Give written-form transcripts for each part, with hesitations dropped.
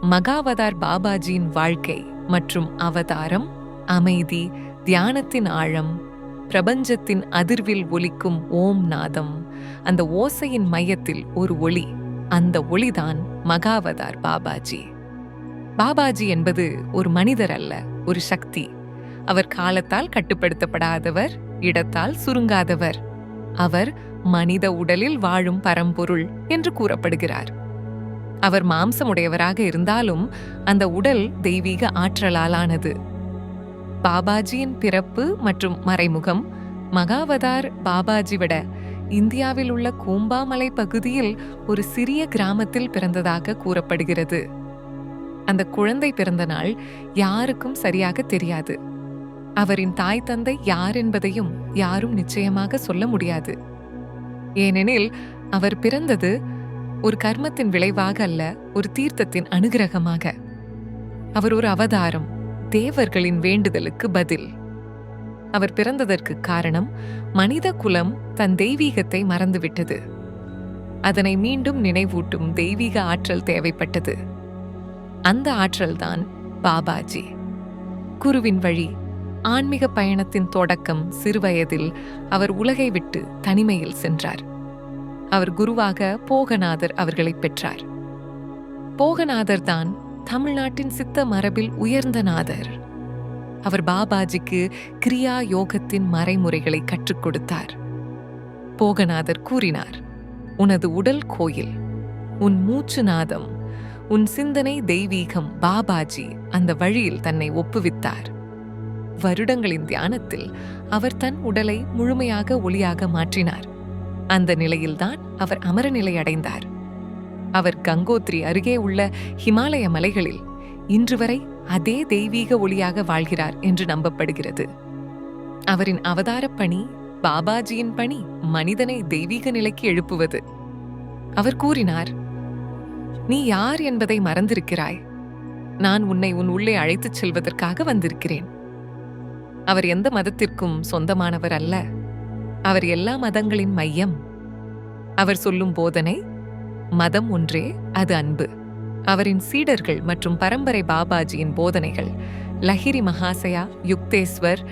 மகாவதார் பாபாஜியின் வாழ்க்கை மற்றும் அவதாரம், அமைதி, தியானத்தின் ஆழம், பிரபஞ்சத்தின் அதிர்வில் ஒலிக்கும் ஓம் நாதம், அந்த ஓசையின் மையத்தில் ஒரு ஒளி, அந்த ஒளிதான் மகாவதார் பாபாஜி. பாபாஜி என்பது ஒரு மனிதர் அல்ல, ஒரு சக்தி. அவர் காலத்தால் கட்டுப்படுத்தப்படாதவர், இடத்தால் சுருங்காதவர். அவர் மனித உடலில் வாழும் பரம்பொருள் என்று கூறப்படுகிறார். அவர் மாம்சமுடையவராக இருந்தாலும் அந்த உடல் தெய்வீக ஆற்றலாலானது. பாபாஜியின் பிறப்பு மற்றும் மறைமுகம். மகாவதார் பாபாஜி விட இந்தியாவில் உள்ள கூம்பாமலை பகுதியில் ஒரு சிறிய கிராமத்தில் பிறந்ததாக கூறப்படுகிறது. அந்த குழந்தை பிறந்த நாள் யாருக்கும் சரியாக தெரியாது. அவரின் தாய் தந்தை யார் என்பதையும் யாரும் நிச்சயமாக சொல்ல முடியாது. ஏனெனில் அவர் பிறந்தது ஒரு கர்மத்தின் விளைவாக அல்ல, ஒரு தீர்த்தத்தின் அனுகிரகமாக. அவர் ஒரு அவதாரம், தேவர்களின் வேண்டுதலுக்கு பதில். அவர் பிறந்ததற்கு காரணம் மனித குலம் தன் தெய்வீகத்தை மறந்துவிட்டது. அதனை மீண்டும் நினைவூட்டும் தெய்வீக ஆற்றல் தேவைப்பட்டது. அந்த ஆற்றல்தான் பாபாஜி. குருவின் வழி. ஆன்மீக பயணத்தின் தொடக்கம் சிறுவயதில் அவர் உலகை விட்டு தனிமையில் சென்றார். அவர் குருவாக போகநாதர் அவர்களை பெற்றார். போகநாதர் தான் தமிழ்நாட்டின் சித்த மரபில் உயர்ந்த நாதர். அவர் பாபாஜிக்கு கிரியா யோகத்தின் மறைமுறைகளை கற்றுக் கொடுத்தார். போகநாதர் கூறினார், உனது உடல் கோயில், உன் மூச்சு நாதம், உன் சிந்தனை தெய்வீகம். பாபாஜி அந்த வழியில் தன்னை ஒப்புவித்தார். வருடங்களின் தியானத்தில் அவர் தன் உடலை முழுமையாக ஒளியாக மாற்றினார். அந்த நிலையில்தான் அவர் அமரநிலை அடைந்தார். அவர் கங்கோத்ரி அருகே உள்ள ஹிமாலய மலைகளில் இன்று வரை அதே தெய்வீக ஒளியாக வாழ்கிறார் என்று நம்பப்படுகிறது. அவரின் அவதாரப் பணி, பாபாஜியின் பணி, மனிதனை தெய்வீக நிலைக்கு எழுப்புவது. அவர் கூறினார், நீ யார் என்பதை மறந்திருக்கிறாய். நான் உன்னை உன் உள்ளே அழைத்துச் செல்வதற்காக வந்திருக்கிறேன். அவர் எந்த மதத்திற்கும் சொந்தமானவர் அல்ல. அவர் எல்லா மதங்களின் மையம். அவர் சொல்லும் போதனை, மதம் ஒன்றே, அது அன்பு. அவரின் சீடர்கள் மற்றும் பரம்பரை பாபாஜியின் போதனைகள் லஹிரி மகாசயா, யுக்தேஸ்வர்,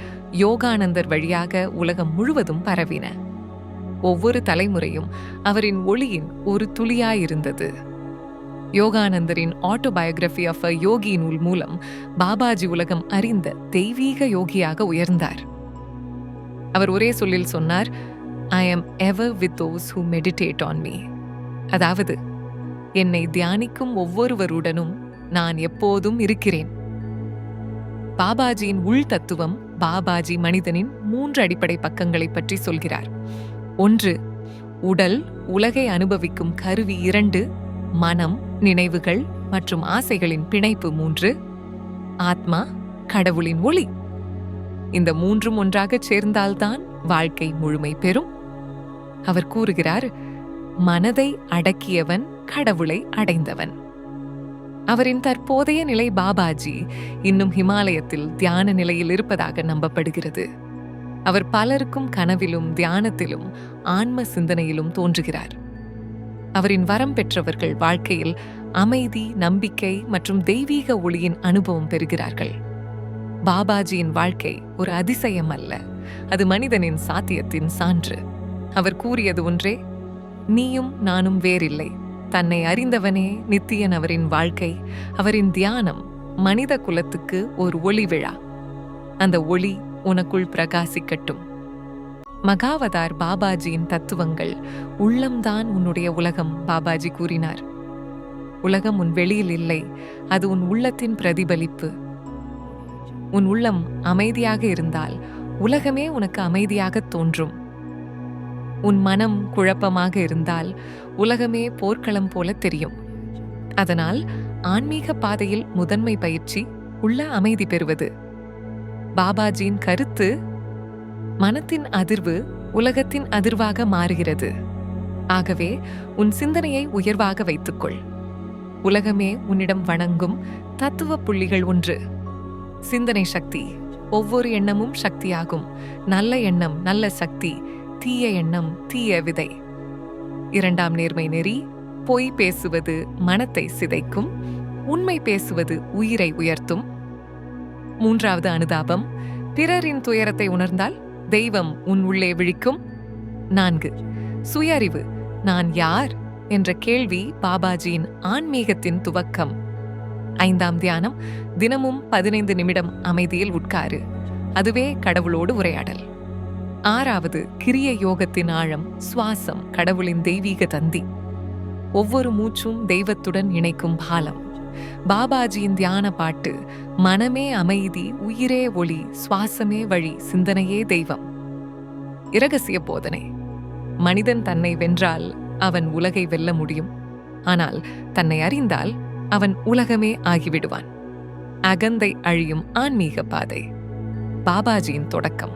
யோகானந்தர் வழியாக உலகம் முழுவதும் பரவின. ஒவ்வொரு தலைமுறையும் அவரின் ஒளியின் ஒரு துளியாயிருந்தது. யோகானந்தரின் ஆட்டோபயோகிராஃபி ஆஃப் அ யோகி நூல் மூலம் பாபாஜி உலகம் அறிந்த தெய்வீக யோகியாக உயர்ந்தார். அவர் ஒரே சொல்லில் சொன்னார், I am ever with those who meditate on me. அதாவது, என்னை தியானிக்கும் ஒவ்வொருவருடனும் நான் எப்போதும் இருக்கிறேன். பாபாஜியின் உள் தத்துவம். பாபாஜி மனிதனின் 3 அடிப்படை பக்கங்களை பற்றி சொல்கிறார். 1, உடல், உலகை அனுபவிக்கும் கருவி. 2, மனம், நினைவுகள் மற்றும் ஆசைகளின் பிணைப்பு. 3, ஆத்மா, கடவுளின் ஒளி. இந்த 3ம் ஒன்றாக சேர்ந்தால்தான் வாழ்க்கை முழுமை பெறும். அவர் கூறுகிறார், மனதை அடக்கியவன் கடவுளை அடைந்தவன். அவரின் தற்போதைய நிலை பாபாஜி இன்னும் ஹிமாலயத்தில் தியான நிலையில் இருப்பதாக நம்பப்படுகிறது. அவர் பலருக்கும் கனவிலும் தியானத்திலும் ஆன்ம சிந்தனையிலும் தோன்றுகிறார். அவரின் வரம் பெற்றவர்கள் வாழ்க்கையில் அமைதி, நம்பிக்கை மற்றும் தெய்வீக ஒளியின் அனுபவம் பெறுகிறார்கள். பாபாஜியின் வாழ்க்கை ஒரு அதிசயம் அல்ல, அது மனிதனின் சாத்தியத்தின் சான்று. அவர் கூறியது ஒன்றே, நீயும் நானும் வேறில்லை. தன்னை அறிந்தவனே நித்தியன். அவரின் வாழ்க்கை, அவரின் தியானம் மனித குலத்துக்கு ஒரு ஒளி விழா. அந்த ஒளி உனக்குள் பிரகாசிக்கட்டும். மகாவதார் பாபாஜியின் தத்துவங்கள். உள்ளம்தான் உன்னுடைய உலகம், பாபாஜி கூறினார். உலகம் உன் வெளியில் இல்லை, அது உன் உள்ளத்தின் பிரதிபலிப்பு. உன் உள்ளம் அமைதியாக இருந்தால் உலகமே உனக்கு அமைதியாக தோன்றும். உன் மனம் குழப்பமாக இருந்தால் உலகமே போர்க்களம் போல தெரியும். அதனால் ஆன்மீக பாதையில் முதன்மை பயிற்சி உள்ள அமைதி பெறுவது. பாபாஜியின் கருத்து, மனத்தின் அதிர்வு உலகத்தின் அதிர்வாக மாறுகிறது. ஆகவே உன் சிந்தனையை உயர்வாக வைத்துக்கொள். உலகமே உன்னிடம் வணங்கும் தத்துவ புள்ளிகள். 1, சிந்தனை சக்தி. ஒவ்வொரு எண்ணமும் சக்தியாகும். நல்ல எண்ணம் நல்ல சக்தி, தீய எண்ணம் தீய விதை. 2, நேர்மை நெறி. பொய் பேசுவது மனத்தை சிதைக்கும். உண்மை பேசுவது உயிரை உயர்த்தும். 3வது அனுதாபம், பிறரின் துயரத்தை உணர்ந்தால் தெய்வம் உன் உள்ளே விழிக்கும். 4 சுயறிவு, நான் யார் என்ற கேள்வி பாபாஜியின் ஆன்மீகத்தின் துவக்கம். 5ஆம் தியானம், தினமும் 15 நிமிடம் அமைதியில் உட்காரு, அதுவே கடவுளோடு உரையாடல். 6வது கிரிய யோகத்தின் ஆழம், சுவாசம் கடவுளின் தெய்வீக தந்தி, ஒவ்வொரு மூச்சும் தெய்வத்துடன் இணைக்கும் பாலம். பாபாஜியின் தியான பாட்டு, மனமே அமைதி, உயிரே ஒளி, சுவாசமே வழி, சிந்தனையே தெய்வம். இரகசிய போதனை, மனிதன் தன்னை வென்றால் அவன் உலகை வெல்ல முடியும். ஆனால் தன்னை அறிந்தால் அவன் உலகமே ஆகிவிடுவான். அகந்தை அழியும் ஆன்மீக பாதை. பாபாஜியின் தொடக்கம்,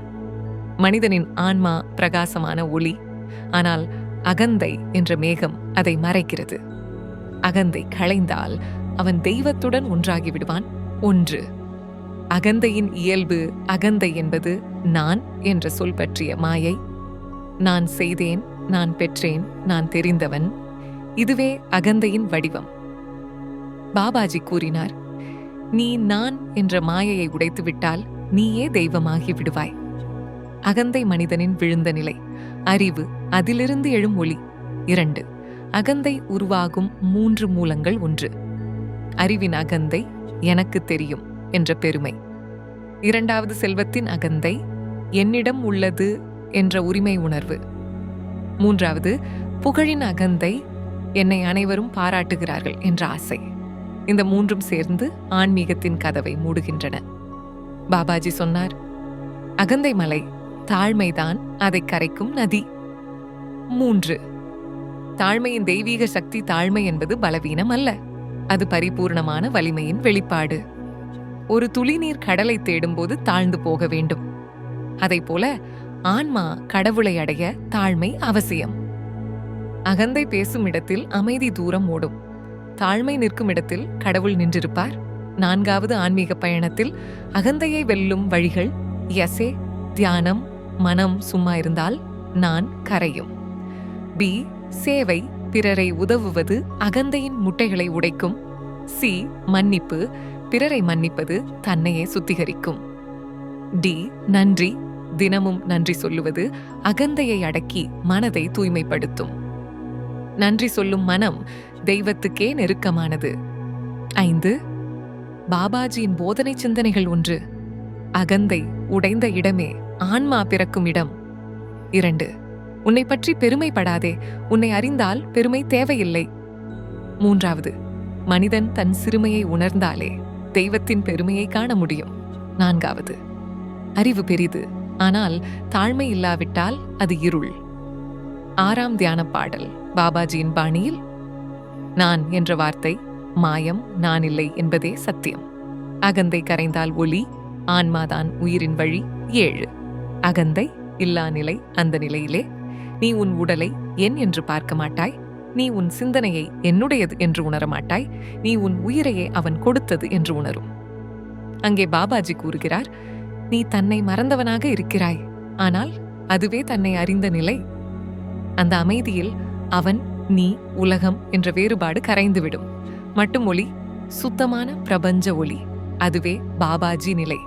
மனிதனின் ஆன்மா பிரகாசமான ஒளி, ஆனால் அகந்தை என்ற மேகம் அதை மறைக்கிறது. அகந்தை களைந்தால் அவன் தெய்வத்துடன் ஒன்றாகி விடுவான். 1 அகந்தையின் இயல்பு, அகந்தை என்பது நான் என்ற சொல் பற்றிய மாயை. நான் செய்தேன், நான் பெற்றேன், நான் தெரிந்தவன், இதுவே அகந்தையின் வடிவம். பாபாஜி கூறினார், நீ நான் என்ற மாயையை உடைத்துவிட்டால் நீயே தெய்வமாகி விடுவாய். அகந்தை மனிதனின் விழுந்த நிலை. அறிவு, அதிலிருந்து எழும் ஒளி. 2 அகந்தை உருவாகும் 3 மூலங்கள். 1 அறிவின் அகந்தை, எனக்கு தெரியும் என்ற பெருமை. 2வது செல்வத்தின் அகந்தை, என்னிடம் உள்ளது என்ற உரிமை உணர்வு. 3வது புகழின் அகந்தை, என்னை அனைவரும் பாராட்டுகிறார்கள் என்ற ஆசை. இந்த 3ம் சேர்ந்து ஆன்மீகத்தின் கதவை மூடுகின்றன. பாபாஜி சொன்னார், அகந்தை மலை, தாழ்மைதான் அதை கரைக்கும் நதி. 3 தாழ்மையின் தெய்வீக சக்தி. தாழ்மை என்பது பலவீனம் அல்ல, அது பரிபூர்ணமான வலிமையின் வெளிப்பாடு. ஒரு துளி நீர் கடலை தேடும்போது தாழ்ந்து போக வேண்டும். அதைப்போல ஆன்மா கடவுளை அடைய தாழ்மை அவசியம். அகந்தை பேசும் இடத்தில் அமைதி தூரம் ஓடும். தாழ்மை நிற்கும் இடத்தில் கடவுள் நின்றிருப்பார். 4வது ஆன்மீக பயணத்தில் அகந்தையை வெல்லும் வழிகள். யசே தியானம், மனம் சும்மா இருந்தால் நான் கரையும். பி சேவை, பிறரை உதவுவது அகந்தையின் முட்டைகளை உடைக்கும். சி மன்னிப்பு, பிறரை மன்னிப்பது தன்னையே சுத்திகரிக்கும். டி நன்றி, தினமும் நன்றி சொல்லுவது அகந்தையை அடக்கி மனதை தூய்மைப்படுத்தும். நன்றி சொல்லும் மனம் தெய்வத்துக்கே நெருக்கமானது. 5 பாபாஜியின் போதனை சிந்தனைகள். 1 அகந்தை உடைந்த இடமே ஆன்மா பிறக்கும் இடம். 2 உன்னை பற்றி பெருமைப்படாதே, உன்னை அறிந்தால் பெருமை தேவையில்லை. 3வது மனிதன் தன் சிறுமையை உணர்ந்தாலே தெய்வத்தின் பெருமையை காண முடியும். 4வது அறிவு பெரிது, ஆனால் தாழ்மை இல்லாவிட்டால் அது இருள். 6ஆம் தியான பாடல் பாபாஜியின் பாணியில், நான் என்ற வார்த்தை மாயம், நான் இல்லை என்பதே சத்தியம். அகந்தை கரைந்தால் ஒளி, ஆன்மாதான் உயிரின் வழி. 7 அகந்தை இல்லா நிலை. அந்த நிலையிலே நீ உன் உடலை என் என்று பார்க்க மாட்டாய், நீ உன் சிந்தனையை என்னுடையது என்று உணரமாட்டாய், நீ உன் உயிரையே அவன் கொடுத்தது என்று உணரும். அங்கே பாபாஜி கூறுகிறார், நீ தன்னை மறந்தவனாக இருக்கிறாய், ஆனால் அதுவே தன்னை அறிந்த நிலை. அந்த அமைதியில் அவன், நீ, உலகம் என்ற வேறுபாடு கரைந்துவிடும். மட்டும் ஒளி, சுத்தமான பிரபஞ்ச ஒளி, அதுவே பாபாஜி நிலை.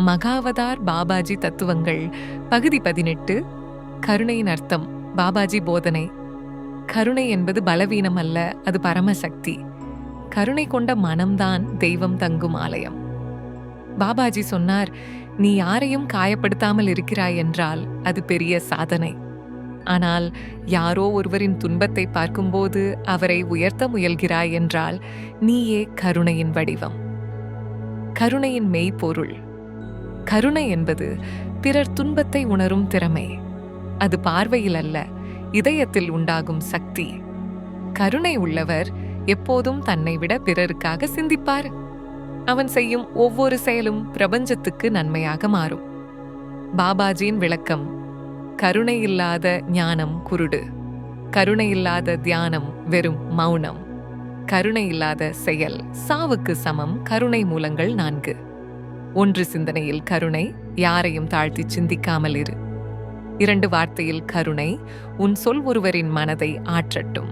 மகாவதார் பாபாஜி தத்துவங்கள் பகுதி 18. கருணையின் அர்த்தம். பாபாஜி போதனை. கருணை என்பது பலவீனம் அல்ல, அது பரமசக்தி. கருணை கொண்ட மனம்தான் தெய்வம் தங்கும் ஆலயம். பாபாஜி சொன்னார், நீ யாரையும் காயப்படுத்தாமல் இருக்கிறாய் என்றால் அது பெரிய சாதனை. ஆனால் யாரோ ஒருவரின் துன்பத்தை பார்க்கும்போது அவரை உயர்த்த முயல்கிறாய் என்றால் நீயே கருணையின் வடிவம். கருணையின் மெய்ப்பொருள். கருணை என்பது பிறர் துன்பத்தை உணரும் திறமை. அது பார்வையில் அல்ல, இதயத்தில் உண்டாகும் சக்தி. கருணை உள்ளவர் எப்போதும் தன்னை விட பிறருக்காக சிந்திப்பார். அவன் செய்யும் ஒவ்வொரு செயலும் பிரபஞ்சத்துக்கு நன்மையாக மாறும். பாபாஜியின் விளக்கம். கருணை இல்லாத ஞானம் குருடு, கருணை இல்லாத தியானம் வெறும் மௌனம், கருணை இல்லாத செயல் சாவுக்கு சமம். கருணை மூலங்கள் 4. 1 சிந்தனையில் கருணை, யாரையும் தாழ்த்தி சிந்திக்காமல் இரு. 2 வார்த்தையில் கருணை, உன் சொல் ஒருவரின் மனதை ஆற்றட்டும்.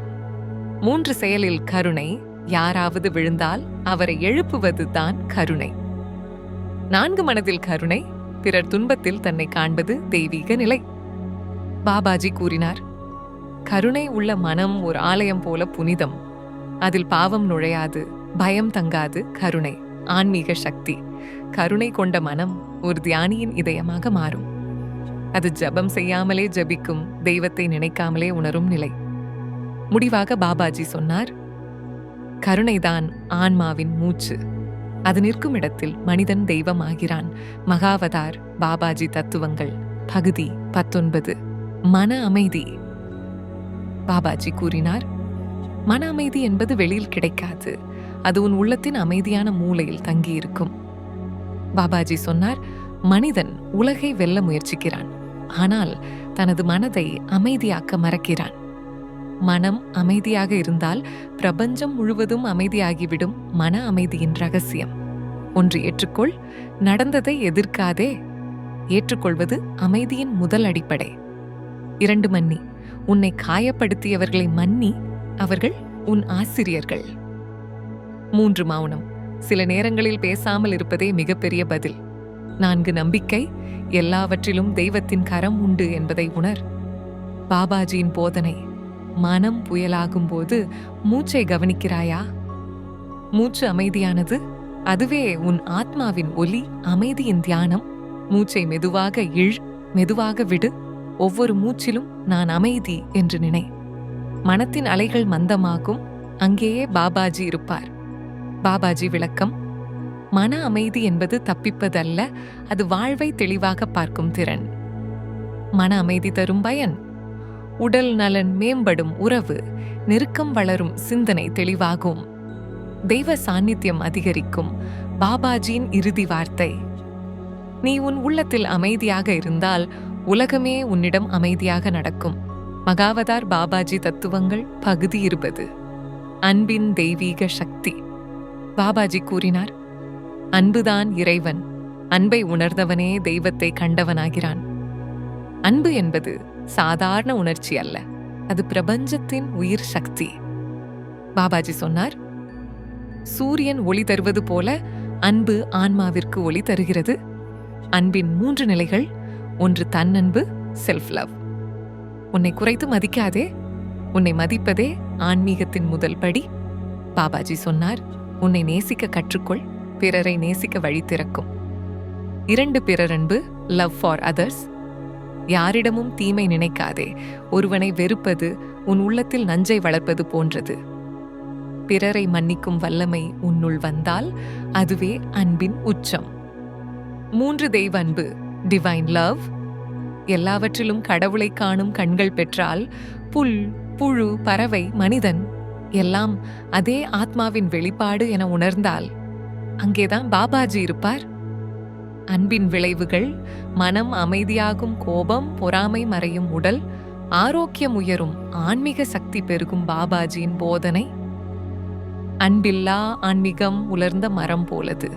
3 செயலில் கருணை, யாராவது விழுந்தால் அவரை எழுப்புவது தான் கருணை. 4 மனதில் கருணை, பிறர் துன்பத்தில் தன்னை காண்பது தெய்வீக நிலை. பாபாஜி கூறினார், கருணை உள்ள மனம் ஒரு ஆலயம் போல புனிதம். அதில் பாவம் நுழையாது, பயம் தங்காது. கருணை ஆன்மீக சக்தி. கருணை கொண்ட மனம் ஒரு தியானியின் இதயமாக மாறும். அது ஜபம் செய்யாமலே ஜபிக்கும், தெய்வத்தை நினைக்காமலே உணரும் நிலை. முடிவாக பாபாஜி சொன்னார், கருணைதான் ஆன்மாவின் மூச்சு. அது நிற்கும் இடத்தில் மனிதன் தெய்வம் ஆகிறான். மகாவதார் பாபாஜி தத்துவங்கள் பகுதி 19. மன அமைதி. பாபாஜி கூறினார், மன அமைதி என்பது வெளியில் கிடைக்காது. அது உன் உள்ளத்தின் அமைதியான மூலையில் தங்கியிருக்கும். பாபாஜி சொன்னார், மனிதன் உலகை வெல்ல முயற்சிக்கிறான், ஆனால் தனது மனதை அமைதியாக்க மறக்கிறான். மனம் அமைதியாக இருந்தால் பிரபஞ்சம் முழுவதும் அமைதியாகிவிடும். மன அமைதியின் ரகசியம்: ஒன்று ஏற்றுக்கொள், நடந்ததை எதிர்க்காதே. ஏற்றுக்கொள்வது அமைதியின் முதல் அடிப்படை. 2 மன்னி, உன்னை காயப்படுத்தியவர்களை மன்னி, அவர்கள் உன் ஆசிரியர்கள். 3 மௌனம், சில நேரங்களில் பேசாமல் இருப்பதே மிகப்பெரிய பதில். 4 நம்பிக்கை, எல்லாவற்றிலும் தெய்வத்தின் கரம் உண்டு என்பதை உணர். பாபாஜியின் போதனை: மனம் புயலாகும் போது மூச்சை கவனிக்கிறாயா? மூச்சு அமைதியானது, அதுவே உன் ஆத்மாவின் ஒலி. அமைதியின் தியானம்: மூச்சை மெதுவாக இழ், மெதுவாக விடு. ஒவ்வொரு மூச்சிலும் நான் அமைதி என்று நினை. மனத்தின் அலைகள் மந்தமாகும், அங்கேயே பாபாஜி இருப்பார். பாபாஜி விளக்கம்: மன அமைதி என்பது தப்பிப்பதல்ல, அது வாழ்வை தெளிவாக பார்க்கும் திறன். மன அமைதி தரும் பயன்: உடல் நலன் மேம்படும், உறவு நெருக்கம் வளரும், சிந்தனை தெளிவாகும், தெய்வ சாநித்தியம் அதிகரிக்கும். பாபாஜியின் இறுதி வார்த்தை: நீ உன் உள்ளத்தில் அமைதியாக இருந்தால் உலகமே உன்னிடம் அமைதியாக நடக்கும். மகாவதார் பாபாஜி தத்துவங்கள் பகுதி 20. அன்பின் தெய்வீக சக்தி. பாபாஜி கூறினார், அன்புதான் இறைவன். அன்பை உணர்ந்தவனே தெய்வத்தை கண்டவனாகிறான். அன்பு என்பது சாதாரண உணர்ச்சி அல்ல, அது பிரபஞ்சத்தின் உயிர் சக்தி. பாபாஜி சொன்னார், சூரியன் ஒளி தருவது போல அன்பு ஆன்மாவிற்கு ஒளி தருகிறது. அன்பின் 3 நிலைகள்: ஒன்று தன்னன்பு, செல்ஃப் லவ். உன்னை குறைத்து மதிக்காதே, உன்னை மதிப்பதே ஆன்மீகத்தின் முதல் படி. பாபாஜி சொன்னார், உன்னை நேசிக்க கற்றுக்கொள், பிறரை நேசிக்க வழி திறக்கும். 2 பிறரன்பு, லவ் ஃபார் அதர்ஸ். யாரிடமும் தீமை நினைக்காதே. ஒருவனை வெறுப்பது உன் உள்ளத்தில் நஞ்சை வளர்ப்பது போன்றது. பிறரை மன்னிக்கும் வல்லமை உன்னுள் வந்தால் அதுவே அன்பின் உச்சம். 3 தெய்வ அன்பு, டிவைன் லவ். எல்லாவற்றிலும் கடவுளை காணும் கண்கள் பெற்றால் புல், புழு, பறவை, மனிதன் எல்லாம் அதே ஆத்மாவின் வெளிப்பாடு என உணர்ந்தால் அங்கேதான் பாபாஜி இருப்பார். அன்பின் விளைவுகள்: மனம் அமைதியாகும், கோபம் பொறாமை மறையும், உடல் ஆரோக்கியம் உயரும், ஆன்மீக சக்தி பெருகும். பாபாஜியின் போதனை: அன்பில்லா ஆன்மீகம் உலர்ந்த மரம் போலது.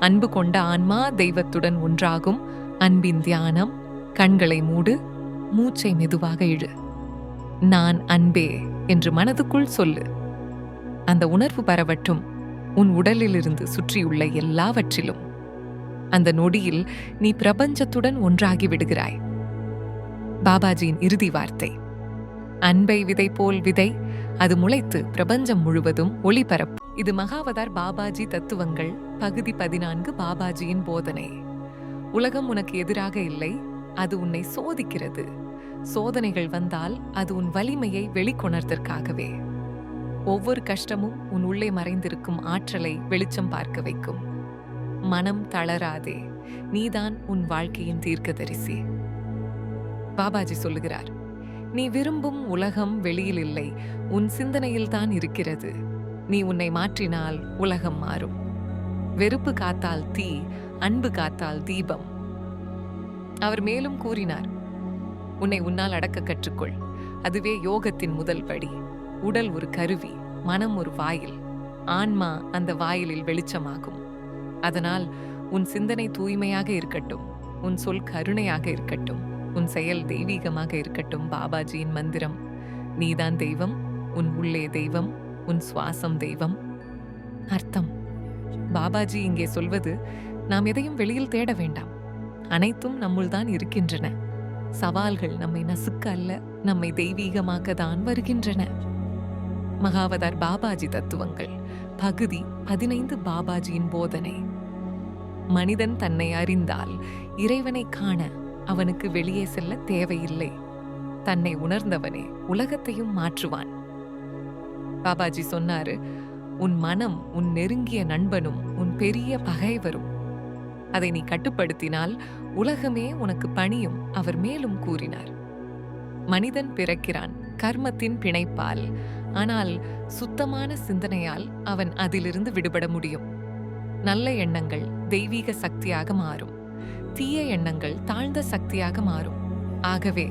அன்பு கொண்ட ஆன்மா தெய்வத்துடன் ஒன்றாகும். அன்பின் தியானம்: கண்களை மூடு, மூச்சை மெதுவாக இழு. நான் அன்பே என்று மனதுக்குள் சொல்லு. அந்த உணர்வு பரவட்டும் உன் உடலிலிருந்து சுற்றியுள்ள எல்லாவற்றிலும். அந்த நொடியில் நீ பிரபஞ்சத்துடன் ஒன்றாகி விடுகிறாய். பாபாஜியின் இறுதி வார்த்தை: அன்பை விதை போல் விதை, அது முளைத்து பிரபஞ்சம் முழுவதும் ஒளிபரப்பு. இது மகாவதார் பாபாஜி தத்துவங்கள் பகுதி 14. பாபாஜியின் போதனை: உலகம் உனக்கு எதிராக இல்லை, அது உன்னை சோதிக்கிறது. சோதனைகள் வந்தால் அது உன் வலிமையை வெளிக்கொணர்தற்காகவே. ஒவ்வொரு கஷ்டமும் உன் உள்ளே மறைந்திருக்கும் ஆற்றலை வெளிச்சம் பார்க்க வைக்கும். மனம் தளராதே, நீதான் உன் வாழ்க்கையின் தீர்க்கதரிசி. பாபாஜி சொல்லுகிறார், நீ விரும்பும் உலகம் வெளியில் இல்லை, உன் சிந்தனையில்தான் இருக்கிறது. நீ உன்னை மாற்றினால் உலகம் மாறும். வெறுப்பு காத்தால் தீ, அன்பு காத்தால் தீபம். அவர் மேலும் கூறினார், உன்னை உன்னால் அடக்க கற்றுக்கொள், அதுவே யோகத்தின் முதல் படி. உடல் ஒரு கருவி, மனம் ஒரு வாயில், ஆன்மா அந்த வாயிலில் வெளிச்சமாகும். அதனால் உன் சிந்தனை தூய்மையாக இருக்கட்டும், உன் சொல் கருணையாக இருக்கட்டும், உன் செயல் தெய்வீகமாக இருக்கட்டும். பாபாஜியின் மந்திரம்: நீதான் தெய்வம், உன் உள்ளே தெய்வம், உன் சுவாசம் தெய்வம், அர்த்தம். பாபாஜி இங்கே சொல்வது, நாம் எதையும் வெளியில் தேட வேண்டாம். அனைத்தும் நம்முள்தான் இருக்கின்றன. சவால்கள் நம்மை நசுக்க அல்ல, நம்மை தெய்வீகமாக்க தான் வருகின்றன. மகாவதார் பாபாஜி தத்துவங்கள் பகுதி 15. பாபாஜியின் போதனை. மனிதன் தன்னை அறிந்தால் இறைவனை காண அவனுக்கு வெளியே செல்ல தேவையில்லை. தன்னை உணர்ந்தவனே உலகத்தையும் மாற்றுவான். பாபாஜி சொன்னாரு, உன் மனம் உன் நெருங்கிய நண்பனும் உன் பெரிய பகைவரும். அதை நீ கட்டுப்படுத்தினால் உலகமே உனக்கு பணியும். அவர் மேலும் கூறினார், மனிதன் பிறக்கிறான் கர்மத்தின் பிணைப்பால். ஆனால் சுத்தமான சிந்தனையால் அவன் அதிலிருந்து விடுபட முடியும். நல்ல எண்ணங்கள் தெய்வீக சக்தியாக மாறும், தீய எண்ணங்கள் தாழ்ந்த சக்தியாக மாறும். ஆகவே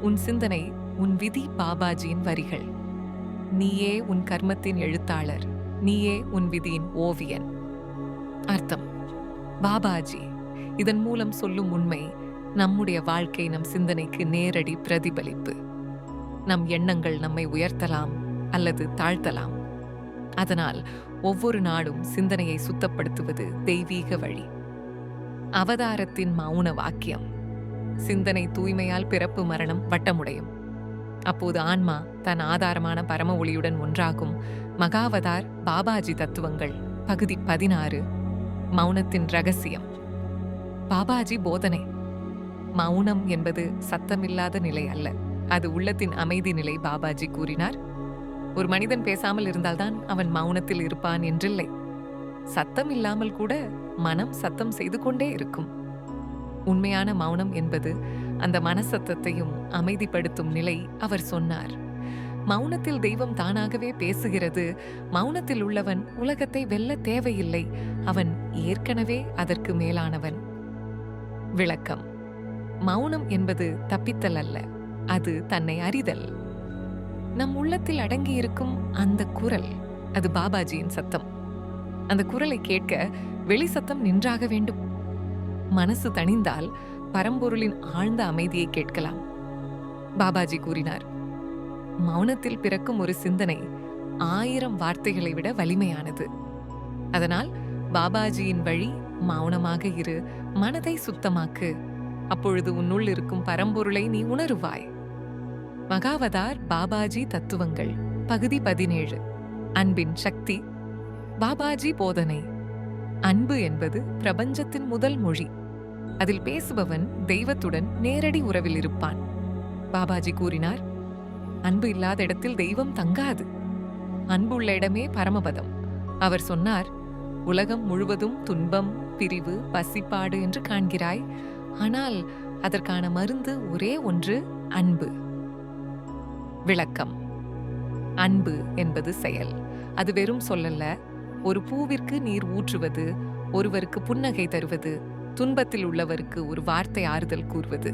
உன் சிந்தனை உன் விதி. பாபாஜியின் வரிகள். நீயே உன் கர்மத்தின் எழுத்தாளர், நீயே உன் விதியின் ஓவியன். அர்த்தம். பாபாஜி இதன் மூலம் சொல்லும் உண்மை, நம்முடைய வாழ்க்கை நம் சிந்தனைக்கு நேரடி பிரதிபலிப்பு. நம் எண்ணங்கள் நம்மை உயர்த்தலாம் அல்லது தாழ்த்தலாம். அதனால் ஒவ்வொரு நாளும் சிந்தனையை சுத்தப்படுத்துவது தெய்வீக வழி. அவதாரத்தின் மௌன வாக்கியம். சிந்தனை தூய்மையால் பிறப்பு மரணம் வட்டமுடையும். அப்போது ஆன்மா தன் ஆதாரமான பரம ஒளியுடன் ஒன்றாகும். மகாவதார் பாபாஜி தத்துவங்கள் பகுதி 16. மௌனத்தின் ரகசியம். பாபாஜி போதனை. மௌனம் என்பது சத்தமில்லாத நிலை அல்ல, அது உள்ளத்தின் அமைதி நிலை. பாபாஜி கூறினார், ஒரு மனிதன் பேசாமல் இருந்தால்தான் அவன் மௌனத்தில் இருப்பான் என்றில்லை. சத்தம் இல்லாமல் கூட மனம் சத்தம் செய்து கொண்டே இருக்கும். உண்மையான மௌனம் என்பது அந்த மனசத்தத்தையும் அமைதிப்படுத்தும் நிலை. அவர் சொன்னார், மௌனத்தில் தெய்வம் தானாகவே பேசுகிறது. மௌனத்தில் உள்ளவன் உலகத்தை வெல்ல தேவையில்லை, அவன் ஏற்கனவே அதற்கு மேலானவன். விளக்கம். மௌனம் என்பது தப்பித்தல் அல்ல, அது தன்னை அறிதல். நம் உள்ளத்தில் அடங்கியிருக்கும் அந்த குரல், அது பாபாஜியின் சத்தம். அந்த குரலை கேட்க வெளி சத்தம் நின்றாக வேண்டும். மனசு தணிந்தால் பரம்பொருளின் ஆழ்ந்த அமைதியை கேட்கலாம். பாபாஜி கூறினார், மௌனத்தில் பிறக்கும் ஒரு சிந்தனை 1000 வார்த்தைகளை விட வலிமையானது. அதனால் பாபாஜியின் வழி மௌனமாக இரு, மனதை சுத்தமாக்கு. அப்பொழுது உன்னுள் இருக்கும் பரம்பொருளை நீ உணருவாய். மகாவதார் பாபாஜி தத்துவங்கள் பகுதி 17. அன்பின் சக்தி. பாபாஜி போதனை. அன்பு என்பது பிரபஞ்சத்தின் முதல் மொழி. அதில் பேசுபவன் தெய்வத்துடன் நேரடி உறவில் இருப்பான். பாபாஜி கூறினார், அன்பு இல்லாத இடத்தில் தெய்வம் தங்காது. அன்புள்ள இடமே பரமபதம். அவர் சொன்னார், உலகம் முழுவதும் துன்பம், பிரிவு, பசிப்பாடு என்று காண்கிறாய். ஆனால் அதற்கான மருந்து ஒரே ஒன்று, அன்பு. விளக்கம். அன்பு என்பது செயல், அது வெறும் சொல்லல்ல. ஒரு பூவிற்கு நீர் ஊற்றுவது, ஒருவருக்கு புன்னகை தருவது, துன்பத்தில் உள்ளவருக்கு ஒரு வார்த்தை ஆறுதல் கூறுவது,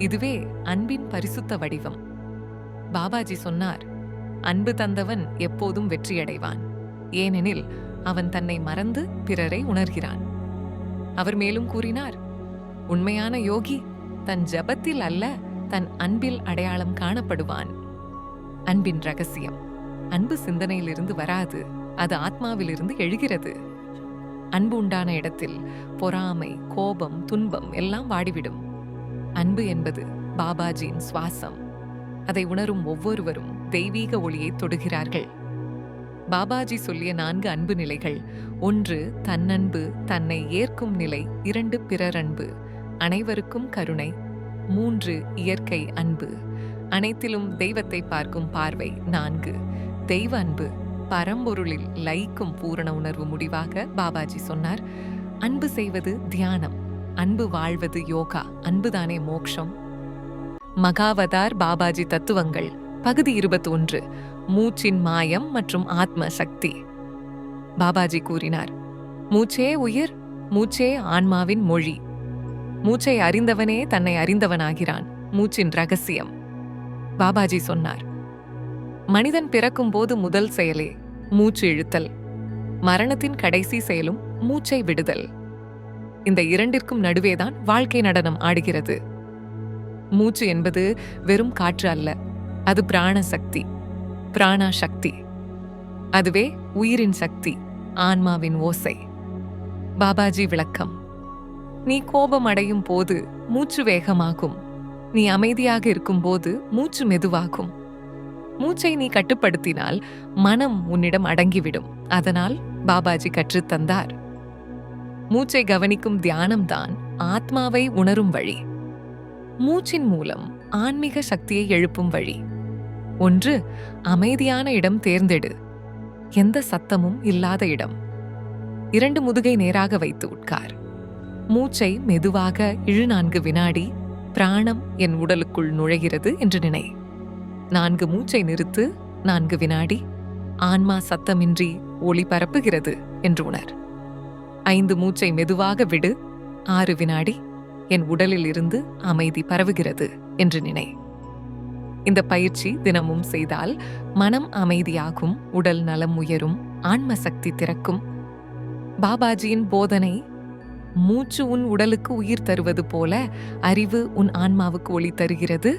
இதுவே அன்பின் பரிசுத்த வடிவம். பாபாஜி சொன்னார், அன்பு தந்தவன் எப்போதும் வெற்றியடைவான், ஏனெனில் அவன் தன்னை மறந்து பிறரை உணர்கிறான். அவர் மேலும் கூறினார், உண்மையான யோகி தன் ஜபத்தில் அல்ல, தன் அன்பில் அடையாளம் காணப்படுவான். அன்பின் ரகசியம். அன்பு சிந்தனையிலிருந்து வராது, அது ஆத்மாவிலிருந்து எழுகிறது. அன்பு உண்டான இடத்தில் பொறாமை, கோபம், துன்பம் எல்லாம் வாடிவிடும். அன்பு என்பது பாபாஜியின் சுவாசம். அதை உணரும் ஒவ்வொருவரும் தெய்வீக ஒளியை தொடுகிறார்கள். பாபாஜி சொல்லிய 4 அன்பு நிலைகள். 1 தன்னன்பு, தன்னை ஏற்கும் நிலை. 2 பிறரன்பு, அனைவருக்கும் கருணை. 3 இயற்கை அன்பு, அனைத்திலும் தெய்வத்தை பார்க்கும் பார்வை. 4 தெய்வ அன்பு, பரம்பொருளில் லயிக்கும் பூரண உணர்வு. முடிவாக பாபாஜி சொன்னார், அன்பு செய்வது தியானம், அன்பு வாழ்வது யோகா, அன்புதானே மோக்ஷம். மகாவதார் பாபாஜி தத்துவங்கள் பகுதி 21. மூச்சின் மாயம் மற்றும் ஆத்ம சக்தி. பாபாஜி கூறினார், மூச்சே உயிர், மூச்சே ஆன்மாவின் மொழி. மூச்சை அறிந்தவனே தன்னை அறிந்தவனாகிறான். மூச்சின் ரகசியம். பாபாஜி சொன்னார், மனிதன் பிறக்கும் போது முதல் செயலே மூச்சு இழுத்தல், மரணத்தின் கடைசி செயலும் மூச்சை விடுதல். இந்த இரண்டிற்கும் நடுவேதான் வாழ்க்கை நடனம் ஆடுகிறது. மூச்சு என்பது வெறும் காற்று அல்ல, அது பிராண சக்தி, பிராணா சக்தி. அதுவே உயிரின் சக்தி, ஆன்மாவின் ஓசை. பாபாஜி விளக்கம்: நீ கோபம் அடையும் போது மூச்சு வேகமாகும். நீ அமைதியாக இருக்கும்போது மூச்சு மெதுவாகும். மூச்சை நீ கட்டுப்படுத்தினால் மனம் உன்னிடம் அடங்கிவிடும். அதனால் பாபாஜி கற்றுத்தந்தார், மூச்சை கவனிக்கும் தியானம்தான் ஆத்மாவை உணரும் வழி. மூச்சின் மூலம் ஆன்மீக சக்தியை எழுப்பும் வழி. 1. அமைதியான இடம் தேர்ந்தெடு. எந்த சத்தமும் இல்லாத இடம். 2. முதுகை நேராக வைத்து உட்கார். மூச்சை மெதுவாக இழு. 4 வினாடி பிராணம் என் உடலுக்குள் நுழைகிறது என்று நினை. 4 மூச்சை நிறுத்து. 4 வினாடி ஆன்மா சத்தமின்றி ஒளி பரப்புகிறது என்று உணர். 5 மூச்சை மெதுவாக விடு. 6 வினாடி என் உடலில் இருந்து அமைதி பரவுகிறது என்று நினை. இந்த பயிற்சி தினமும் செய்தால் மனம் அமைதியாகும், உடல் நலம் உயரும், ஆன்ம சக்தி திறக்கும். பாபாஜியின் போதனை: மூச்சு உன் உடலுக்கு உயிர் தருவது போல அறிவு உன் ஆன்மாவுக்கு ஒளி தருகிறது.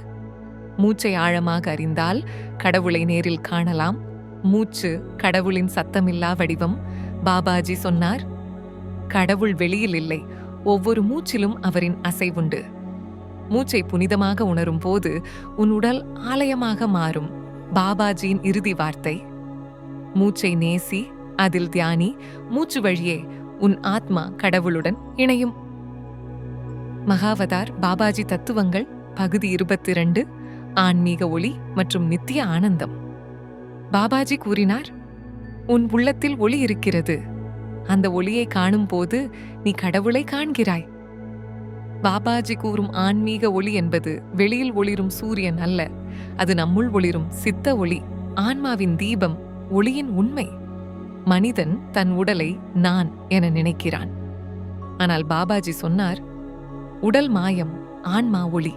மூச்சை ஆழமாக அறிந்தால் கடவுளை நேரில் காணலாம். மூச்சு கடவுளின் சத்தமில்லா வடிவம். பாபாஜி சொன்னார், கடவுள் வெளியில் இல்லை, ஒவ்வொரு மூச்சிலும் அவரின் அசைவுண்டு. மூச்சை புனிதமாக உணரும் போது உன் உடல் ஆலயமாக மாறும். பாபாஜியின் இறுதி வார்த்தை: மூச்சை நேசி, அதில் தியானி. மூச்சு வழியே உன் ஆத்மா கடவுளுடன் இணையும். மகாவதார் பாபாஜி தத்துவங்கள் பகுதி 22. ஆன்மீக ஒளி மற்றும் நித்திய ஆனந்தம். பாபாஜி கூறினார், உன் உள்ளத்தில் ஒளி இருக்கிறது. அந்த ஒளியை காணும் போது நீ கடவுளை காண்கிறாய். பாபாஜி கூறும் ஆன்மீக ஒளி என்பது வெளியில் ஒளிரும் சூரியன் அல்ல, அது நம்முள் ஒளிரும் சித்த ஒளி, ஆன்மாவின் தீபம், ஒளியின் உண்மை. மனிதன் தன் உடலை நான் என நினைக்கிறான். ஆனால் பாபாஜி சொன்னார், உடல் மாயம், ஆன்மா ஒளி.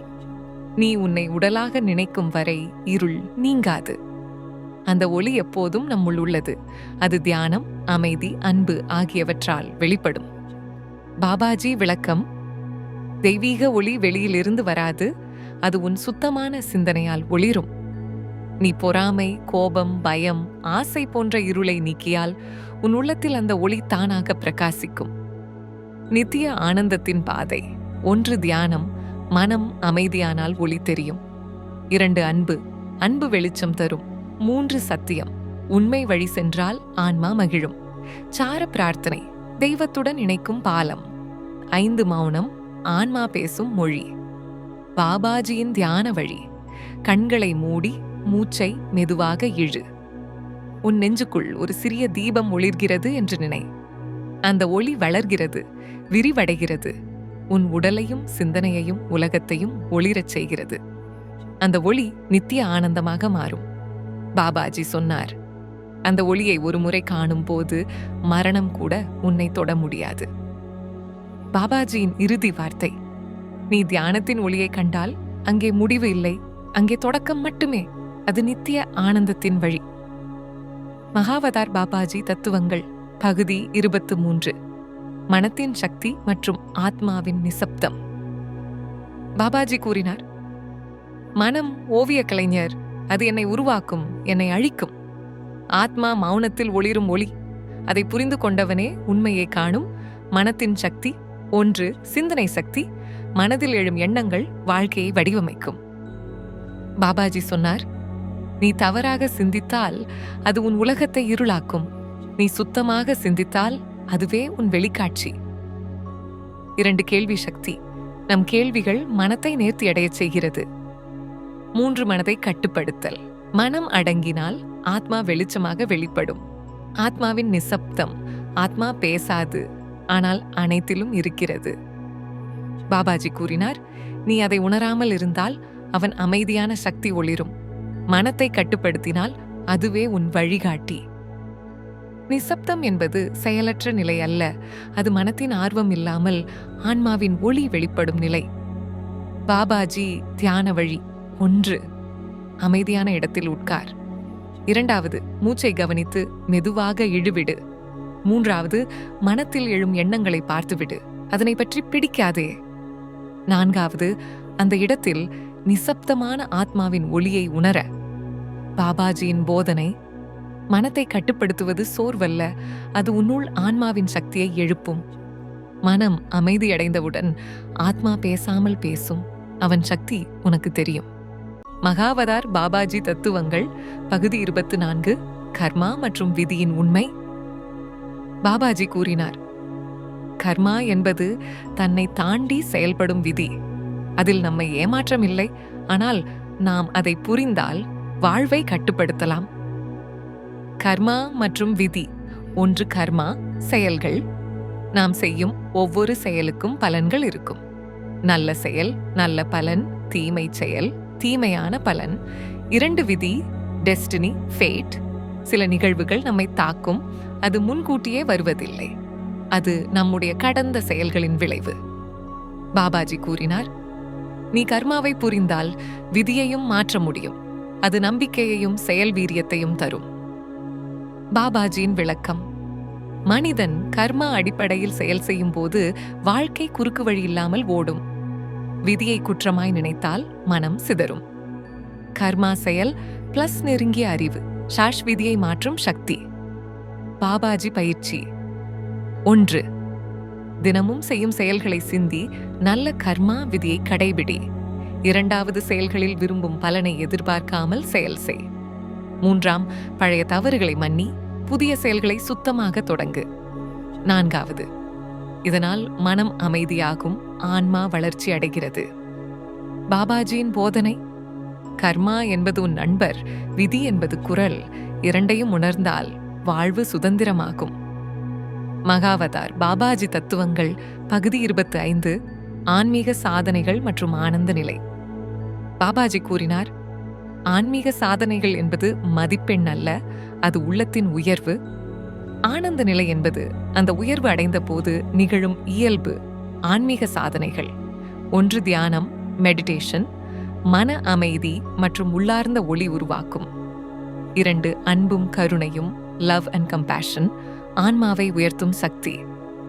நீ உன்னை உடலாக நினைக்கும் வரை இருள் நீங்காது. அந்த ஒளி எப்போதும் நம்முள் உள்ளது. அது தியானம், அமைதி, அன்பு ஆகியவற்றால் வெளிப்படும். பாபாஜி விளக்கம்: தெய்வீக ஒளி வெளியிலிருந்து வராது, அது உன் சுத்தமான சிந்தனையால் ஒளிரும். நீ பொறாமை, கோபம், பயம், ஆசை போன்ற இருளை நீக்கியால் உன் உள்ளத்தில் அந்த ஒளி தானாக பிரகாசிக்கும். நித்திய ஆனந்தத்தின் பாதை: 1. தியானம், மனம் அமைதியானால் ஒளி தெரியும். 2. அன்பு, அன்பு வெளிச்சம் தரும். 3. சத்தியம், உண்மை வழி சென்றால் ஆன்மா மகிழும். சார பிரார்த்தனை, தெய்வத்துடன் இணைக்கும் பாலம். 5. மௌனம், ஆன்மா பேசும் மொழி. பாபாஜியின் தியான வழி: கண்களை மூடி மூச்சை மெதுவாக இழு. உன் நெஞ்சுக்குள் ஒரு சிறிய தீபம் ஒளிர்கிறது என்று நினை. அந்த ஒளி வளர்கிறது, விரிவடைகிறது. உன் உடலையும் சிந்தனையையும் உலகத்தையும் ஒளிரச் செய்கிறது. அந்த ஒளி நித்திய ஆனந்தமாக மாறும். பாபாஜி சொன்னார், அந்த ஒளியை ஒரு முறை காணும் போது மரணம் கூட உன்னை தொட முடியாது. பாபாஜியின் இறுதி வார்த்தை: நீ தியானத்தின் ஒளியை கண்டால் அங்கே முடிவு இல்லை, அங்கே தொடக்கம் மட்டுமே. அது நித்திய ஆனந்தத்தின் வழி. மகாவதார் பாபாஜி தத்துவங்கள் பகுதி 23. மனத்தின் சக்தி மற்றும் ஆத்மாவின் நிசப்தம். பாபாஜி கூறினார், மனம் ஓவிய கலைஞர். அது என்னை உருவாக்கும், என்னை அழிக்கும். ஆத்மா மௌனத்தில் ஒளிரும் ஒளி. அதை புரிந்து கொண்டவனே உண்மையை காணும். மனத்தின் சக்தி: 1. சிந்தனை சக்தி, மனதில் எழும் எண்ணங்கள் வாழ்க்கையை வடிவமைக்கும். பாபாஜி சொன்னார், நீ தவறாக சிந்தித்தால் அது உன் உலகத்தை இருளாக்கும். நீ சுத்தமாக சிந்தித்தால் அதுவே உன் வெளிக்காட்சி. 2. கேள்வி சக்தி, நம் கேள்விகள் மனத்தை நேர்த்தியடையச் செய்கிறது. 3. மனதை கட்டுப்படுத்தல், மனம் அடங்கினால் ஆத்மா வெளிச்சமாக வெளிப்படும். ஆத்மாவின் நிசப்தம், ஆத்மா பேசாது, ஆனால் அனைத்திலும் இருக்கிறது. பாபாஜி கூறினார், நீ அதை உணராமல் இருந்தால் அவன் அமைதியான சக்தி ஒளிரும். மனத்தை கட்டுப்படுத்தினால் அதுவே உன் வழிகாட்டி. நிசப்தம் என்பது செயலற்ற நிலை அல்ல, அது மனத்தின் ஆர்வம் இல்லாமல் ஆன்மாவின் ஒளி வெளிப்படும் நிலை. பாபாஜி தியான வழி: 1. அமைதியான இடத்தில் உட்கார். 2. மூச்சை கவனித்து மெதுவாக இழுவிடு. 3. மனத்தில் எழும் எண்ணங்களை பார்த்துவிடு, அதனை பற்றி பிடிக்காதே. 4. அந்த இடத்தில் நிசப்தமான ஆத்மாவின் ஒளியை உணர. பாபாஜியின் போதனை: மனத்தை கட்டுப்படுத்துவது சோர்வல்ல, அது உன்னுள் ஆன்மாவின் சக்தியை எழுப்பும். மனம் அமைதியடைந்தவுடன் ஆத்மா பேசாமல் பேசும். அவன் சக்தி உனக்கு தெரியும். மகாவதார் பாபாஜி தத்துவங்கள் பகுதி 24. கர்மா மற்றும் விதியின் உண்மை. பாபாஜி கூறினார், கர்மா என்பது தன்னை தாண்டி செயல்படும் விதி. அதில் நம்மை ஏமாற்றம் இல்லை, ஆனால் நாம் அதை புரிந்தால் வாழ்வை கட்டுப்படுத்தலாம். கர்மா மற்றும் விதி. ஒன்று கர்மா, செயல்கள். நாம் செய்யும் ஒவ்வொரு செயலுக்கும் பலன்கள் இருக்கும். நல்ல செயல் நல்ல பலன், தீமை செயல் தீமையான பலன். 2 விதி, டெஸ்டினி, ஃபேட். சில நிகழ்வுகள் நம்மை தாக்கும், அது முன்கூட்டியே வருவதில்லை. அது நம்முடைய கடந்த செயல்களின் விளைவு. பாபாஜி கூறினார், நீ கர்மாவை புரிந்தால் விதியையும் மாற்ற முடியும். அது நம்பிக்கையையும் செயல் வீரியத்தையும் தரும். பாபாஜியின் விளக்கம். மனிதன் கர்மா அடிப்படையில் செயல் செய்யும் போது வாழ்க்கை குறுக்கு வழி இல்லாமல் ஓடும். விதியை குற்றமாய் நினைத்தால் மனம் சிதறும். கர்மா செயல் பிளஸ் நெருங்கிய அறிவு, ஷாஷ் விதியை மாற்றும் சக்தி. பாபாஜி பயிற்சி. 1. தினமும் செய்யும் செயல்களை சிந்தி நல்ல கர்மா விதியை கடைபிடி. 2வது, செயல்களில் விரும்பும் பலனை எதிர்பார்க்காமல் செயல் செய். 3. பழைய தவறுகளை மன்னி புதிய செயல்களை சுத்தமாக தொடங்கு. 4. இதனால் மனம் அமைதியாகும், ஆன்மா வளர்ச்சி அடைகிறது. பாபாஜியின் போதனை. கர்மா என்பது உன் நண்பர், விதி என்பது குரல். 2ஐயும் உணர்ந்தால் வாழ்வு சுதந்திரமாகும். மகாவதார் பாபாஜி தத்துவங்கள் பகுதி 25. ஆன்மீக சாதனைகள் மற்றும் ஆனந்த நிலை. பாபாஜி கூறினார், ஆன்மீக சாதனைகள் என்பது மதிப்பெண் அல்ல, அது உள்ளத்தின் உயர்வு. ஆனந்த நிலை என்பது அந்த உயர்வு அடைந்த போது நிகழும் இயல்பு. ஆன்மீக சாதனைகள். 1. தியானம், மெடிடேஷன். மன அமைதி மற்றும் உள்ளார்ந்த ஒளி உருவாக்கும். 2. அன்பும் கருணையும், லவ் அண்ட் கம்பேஷன். ஆன்மாவை உயர்த்தும் சக்தி.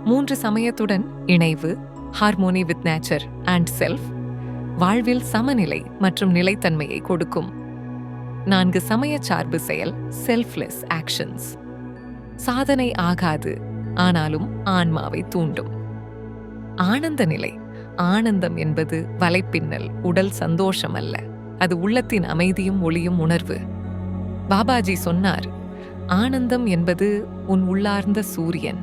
3. சமயத்துடன் இணைவு, harmony with nature and self. வாழ்வில் சமநிலை மற்றும் நிலைத்தன்மையை கொடுக்கும். 4. சமய சார்பு செயல், செல்ஃப்லெஸ் ஆக்ஷன்ஸ். சாதனை ஆகாது, ஆனாலும் ஆன்மாவை தூண்டும். ஆனந்த நிலை. ஆனந்தம் என்பது வலைப்பின்னல், உடல் சந்தோஷம் அல்ல, அது உள்ளத்தின் அமைதியும் ஒளியும் உணர்வு. பாபாஜி சொன்னார், ஆனந்தம் என்பது உன் உள்ளார்ந்த சூரியன்.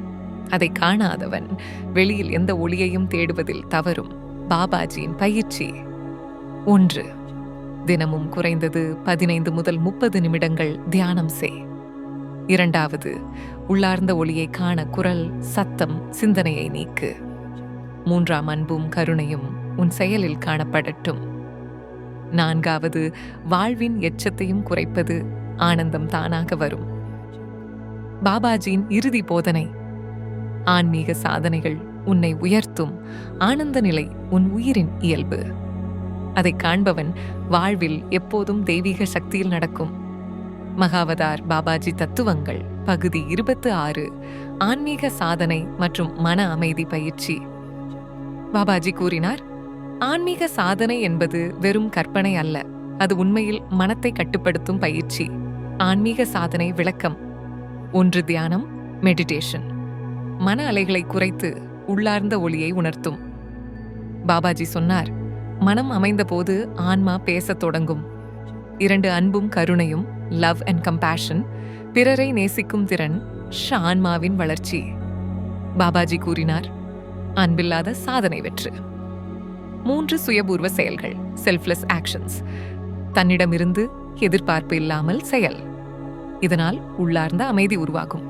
அதை காணாதவன் வெளியில் எந்த ஒளியையும் தேடுவதில் தவறும். பாபாஜியின் பயிற்சி. 1. தினமும் குறைந்தது 15 முதல் 30 நிமிடங்கள் தியானம் செய். 2. உள்ளார்ந்த ஒளியை காண குரல், சத்தம், சிந்தனையை நீக்கு. 3. அன்பும் கருணையும் உன் செயலில் காணப்படட்டும். 4. வாழ்வின் எச்சத்தையும் குறைப்பது, ஆனந்தம் தானாக வரும். பாபாஜியின் இறுதி போதனை. ஆன்மீக சாதனைகள் உன்னை உயர்த்தும். ஆனந்த நிலை உன் உயிரின் இயல்பு. அதை காண்பவன் வாழ்வில் எப்போதும் தெய்வீக சக்தியில் நடக்கும். மகாவதார் பாபாஜி தத்துவங்கள் பகுதி 26. ஆன்மீக சாதனை மற்றும் மன அமைதி பயிற்சி. பாபாஜி கூறினார், ஆன்மீக சாதனை என்பது வெறும் கற்பனை அல்ல, அது உண்மையில் மனத்தை கட்டுப்படுத்தும் பயிற்சி. ஆன்மீக சாதனை விளக்கம். 1. தியானம், மெடிடேஷன். மன அலைகளை குறைத்து உள்ளார்ந்த ஒளியை உணர்த்தும். பாபாஜி சொன்னார், மனம் அமைந்த போது ஆன்மா பேசத் தொடங்கும். 2. அன்பும் கருணையும், லவ் அண்ட் கம்பேஷன். பிறரை நேசிக்கும் திறன், ஆன்மாவின் வளர்ச்சி. பாபாஜி கூறினார், அன்பில்லாத சாதனை வெற்று. 3. சுயபூர்வ செயல்கள், செல்ஃப்லெஸ் ஆக்ஷன்ஸ். தன்னிடமிருந்து எதிர்பார்ப்பு இல்லாமல் செயல். இதனால் உள்ளார்ந்த அமைதி உருவாகும்.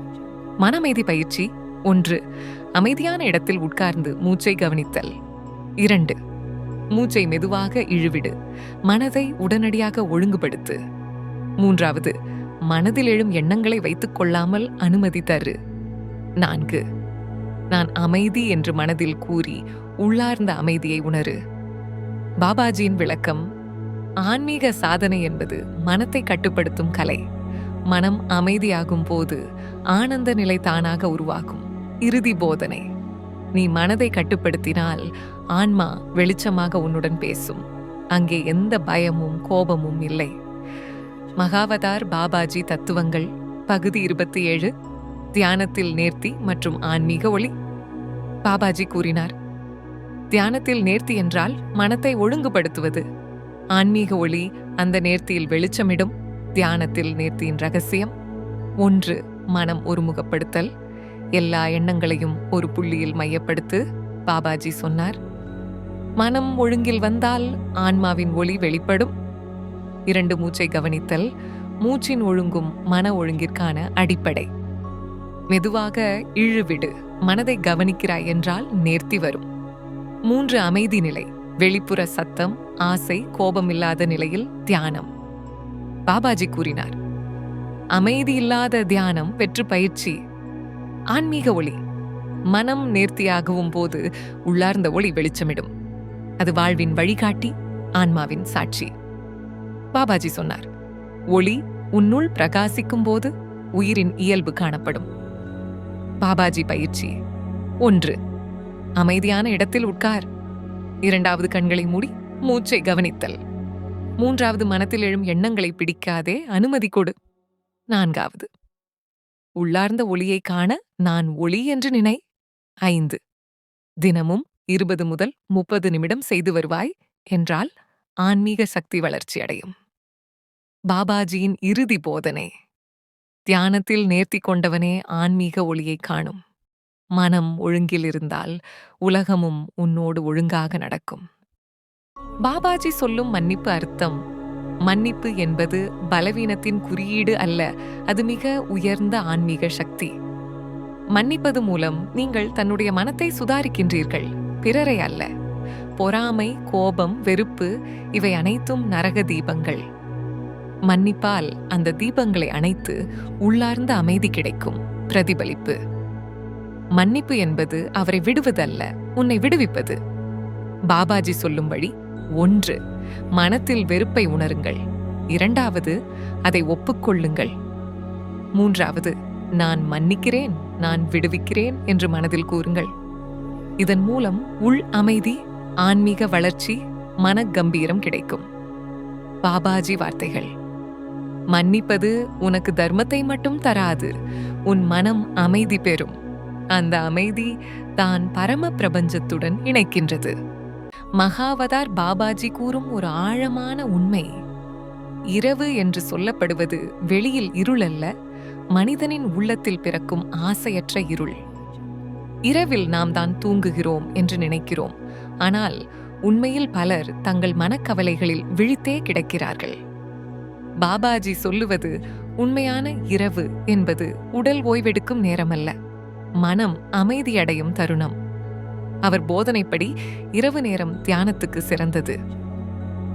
மன அமைதி பயிற்சி. 1. அமைதியான இடத்தில் உட்கார்ந்து மூச்சை கவனித்தல். 2. மூச்சை மெதுவாக இழுவிடு, மனதை உடனடியாக ஒழுங்குபடுத்து. 3. மனதில் எழும் எண்ணங்களை வைத்துக் கொள்ளாமல் அனுமதி தரு. 4. நான் அமைதி என்று மனதில் கூறி உள்ளார்ந்த அமைதியை உணரு. பாபாஜியின் விளக்கம். ஆன்மீக சாதனை என்பது மனத்தை கட்டுப்படுத்தும் கலை. மனம் அமைதியாகும் போது ஆனந்த நிலை தானாக உருவாகும். இறுதி போதனை. நீ மனதை கட்டுப்படுத்தினால் ஆன்மா வெளிச்சமாக உன்னுடன் பேசும். அங்கே எந்த பயமும் கோபமும் இல்லை. மகாவதார் பாபாஜி தத்துவங்கள் பகுதி 27. தியானத்தில் நேர்த்தி மற்றும் ஆன்மீக ஒளி. பாபாஜி கூறினார், தியானத்தில் நேர்த்தி என்றால் மனத்தை ஒழுங்குபடுத்துவது. ஆன்மீக ஒளி அந்த நேர்த்தியில் வெளிச்சமிடும். தியானத்தில் நேர்த்தியின் ரகசியம்: 1. மனம் ஒருமுகப்படுத்தல். எல்லா எண்ணங்களையும் ஒரு புள்ளியில் மையப்படுத்து. பாபாஜி சொன்னார், மனம் ஒழுங்கில் வந்தால் ஆன்மாவின் ஒளி வெளிப்படும். 2. மூச்சை கவனித்தல். மூச்சின் ஒழுங்கும் மன ஒழுங்கிற்கான அடிப்படை. மெதுவாக இழுவிடு. மனதை கவனிக்கிறாய் என்றால் நேர்த்தி வரும். 3. அமைதி நிலை. வெளிப்புற சத்தம், ஆசை, கோபம் இல்லாத நிலையில் தியானம். பாபாஜி கூறினார், அமைதி இல்லாத தியானம் வெற்று பயிற்சி. ஆன்மீக ஒளி. மனம் நேர்த்தியாகவும் போது உள்ளார்ந்த ஒளி வெளிச்சமிடும். அது வாழ்வின் வழிகாட்டி, ஆன்மாவின் சாட்சி. பாபாஜி சொன்னார், ஒளி உன்னுள் பிரகாசிக்கும் போது உயிரின் இயல்பு காணப்படும். பாபாஜி பயிற்சி: 1. அமைதியான இடத்தில் உட்கார். 2. கண்களை மூடி மூச்சை கவனித்தல். 3. மனத்தில் எழும் எண்ணங்களை பிடிக்காதே, அனுமதி கொடு. 4. உள்ளார்ந்த ஒளியை காண நான் ஒளி என்று நினை. 5. தினமும் 20 முதல் 30 நிமிடம் செய்து வருவாய் என்றால் ஆன்மீக சக்தி வளர்ச்சி அடையும். பாபாஜியின் இறுதி போதனை: தியானத்தில் நேர்த்தி கொண்டவனே ஆன்மீக ஒளியை காணும். மனம் ஒழுங்கில் இருந்தால் உலகமும் உன்னோடு ஒழுங்காக நடக்கும். பாபாஜி சொல்லும் மன்னிப்பு அர்த்தம்: மன்னிப்பு என்பது பலவீனத்தின் குறியீடு அல்ல, அது மிக உயர்ந்த ஆன்மீக சக்தி. மன்னிப்பது மூலம் நீங்கள் தன்னுடைய மனத்தை சுதாரிக்கின்றீர்கள், பிறரை அல்ல. பொறாமை, கோபம், வெறுப்பு இவை அனைத்தும் நரக தீபங்கள். மன்னிப்பால் அந்த தீபங்களை அணைத்து உள்ளார்ந்த அமைதி கிடைக்கும். பிரதிபலிப்பு: மன்னிப்பு என்பது அவரை விடுவதல்ல, உன்னை விடுவிப்பது. பாபாஜி சொல்லும் வழி: 1. மனத்தில் வெறுப்பை உணருங்கள். 2. அதை ஒப்புக்கொள்ளுங்கள். 3. நான் மன்னிக்கிறேன், நான் விடுவிக்கிறேன் என்று மனதில் கூறுங்கள். இதன் மூலம் உள் அமைதி, ஆன்மீக வளர்ச்சி, மன கம்பீரம் கிடைக்கும். பாபாஜி வார்த்தைகள்: மன்னிப்பது உனக்கு தர்மத்தை மட்டும் தராது, உன் மனம் அமைதி பெறும். அந்த அமைதி தான் பரம பிரபஞ்சத்துடன் இணைக்கின்றது. மகாவதார் பாபாஜி கூறும் ஒரு ஆழமான உண்மை: இரவு என்று சொல்லப்படுவது வெளியில் இருள் அல்ல, மனிதனின் உள்ளத்தில் பிறக்கும் ஆசையற்ற இருள். இரவில் நாம் தான் தூங்குகிறோம் என்று நினைக்கிறோம், ஆனால் உண்மையில் பலர் தங்கள் மனக்கவலைகளில் விழித்தே கிடக்கிறார்கள். பாபாஜி சொல்லுவது, உண்மையான இரவு என்பது உடல் ஓய்வெடுக்கும் நேரமல்ல, மனம் அமைதியடையும் தருணம். அவர் போதனைப்படி இரவு நேரம் தியானத்துக்கு சிறந்தது.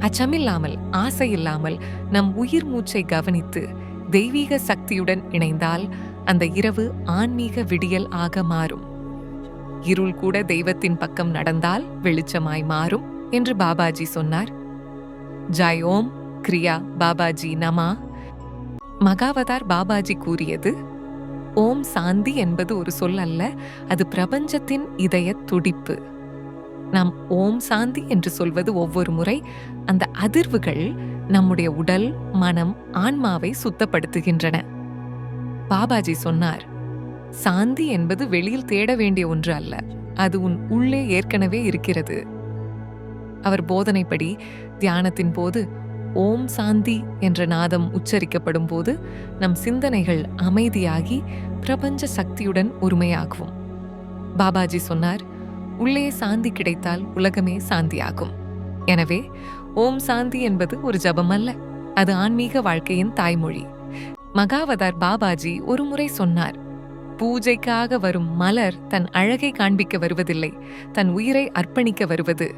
அச்சமில்லாமல், ஆசையில்லாமல் நம் உயிர் மூச்சை கவனித்து தெய்வீக சக்தியுடன் இணைந்தால் அந்த இரவு ஆன்மீக விடியல் ஆக மாறும். இருள் கூட தெய்வத்தின் பக்கம் நடந்தால் வெளிச்சமாய் மாறும் என்று பாபாஜி சொன்னார். ஜாய் ஓம் கிரியா பாபாஜி நமா. மகாவதார் பாபாஜி கூறியது, ஓம் சாந்தி என்பது ஒரு சொல் அல்ல, அது பிரபஞ்சத்தின் இதய துடிப்பு. நாம் ஓம் சாந்தி என்று சொல்வது ஒவ்வொரு முறை அந்த அதிர்வுகள் நம்முடைய உடல், மனம், ஆன்மாவை சுத்தப்படுத்துகின்றன. பாபாஜி சொன்னார், சாந்தி என்பது வெளியில் தேட வேண்டிய ஒன்று அல்ல, அது உன் உள்ளே ஏற்கனவே இருக்கிறது. அவர் போதனைப்படி தியானத்தின் போது ஓம் சாந்தி என்ற நாதம் உச்சரிக்கப்படும் போது நம் சிந்தனைகள் அமைதியாகி பிரபஞ்ச சக்தியுடன் ஒருமையாகும். பாபாஜி சொன்னார், உள்ளே சாந்தி கிடைத்தால் உலகமே சாந்தியாகும். எனவே ஓம் சாந்தி என்பது ஒரு ஜபம் அல்ல, அது ஆன்மீக வாழ்க்கையின் தாய்மொழி. மகாவதார் பாபாஜி ஒரு முறை சொன்னார், பூஜைக்காக வரும் மலர் தன் அழகை காண்பிக்க வருவதில்லை, தன் உயிரை அர்ப்பணிக்க வருவது.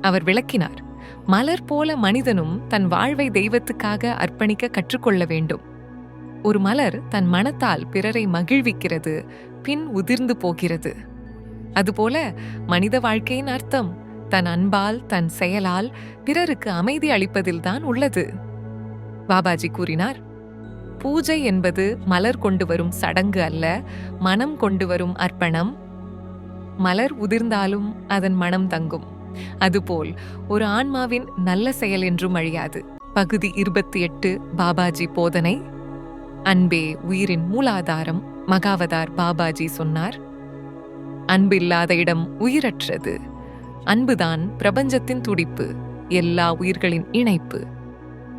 அவர் விளக்கினார், மலர் போல மனிதனும் தன் வாழ்வை தெய்வத்துக்காக அர்ப்பணிக்க கற்றுக்கொள்ள வேண்டும். ஒரு மலர் தன் மனத்தால் பிறரை மகிழ்விக்கிறது, பின் உதிர்ந்து போகிறது. அதுபோல மனித வாழ்க்கையின் அர்த்தம் தன் அன்பால், தன் செயலால் பிறருக்கு அமைதி அளிப்பதில்தான் உள்ளது. பாபாஜி கூறினார், பூஜை என்பது மலர் கொண்டு வரும் சடங்கு அல்ல, மனம் கொண்டு வரும் அர்ப்பணம். மலர் உதிர்ந்தாலும் அதன் மனம் தங்கும். அதுபோல் ஒரு ஆன்மாவின் நல்ல செயல் என்றும் அழியாது. பகுதி 28 பாபாஜி போதனை: அன்பே உயிரின் மூலாதாரம். மகாவதார் பாபாஜி சொன்னார், அன்பு இல்லாத இடம் உயிரற்றது. அன்புதான் பிரபஞ்சத்தின் துடிப்பு, எல்லா உயிர்களின் இணைப்பு.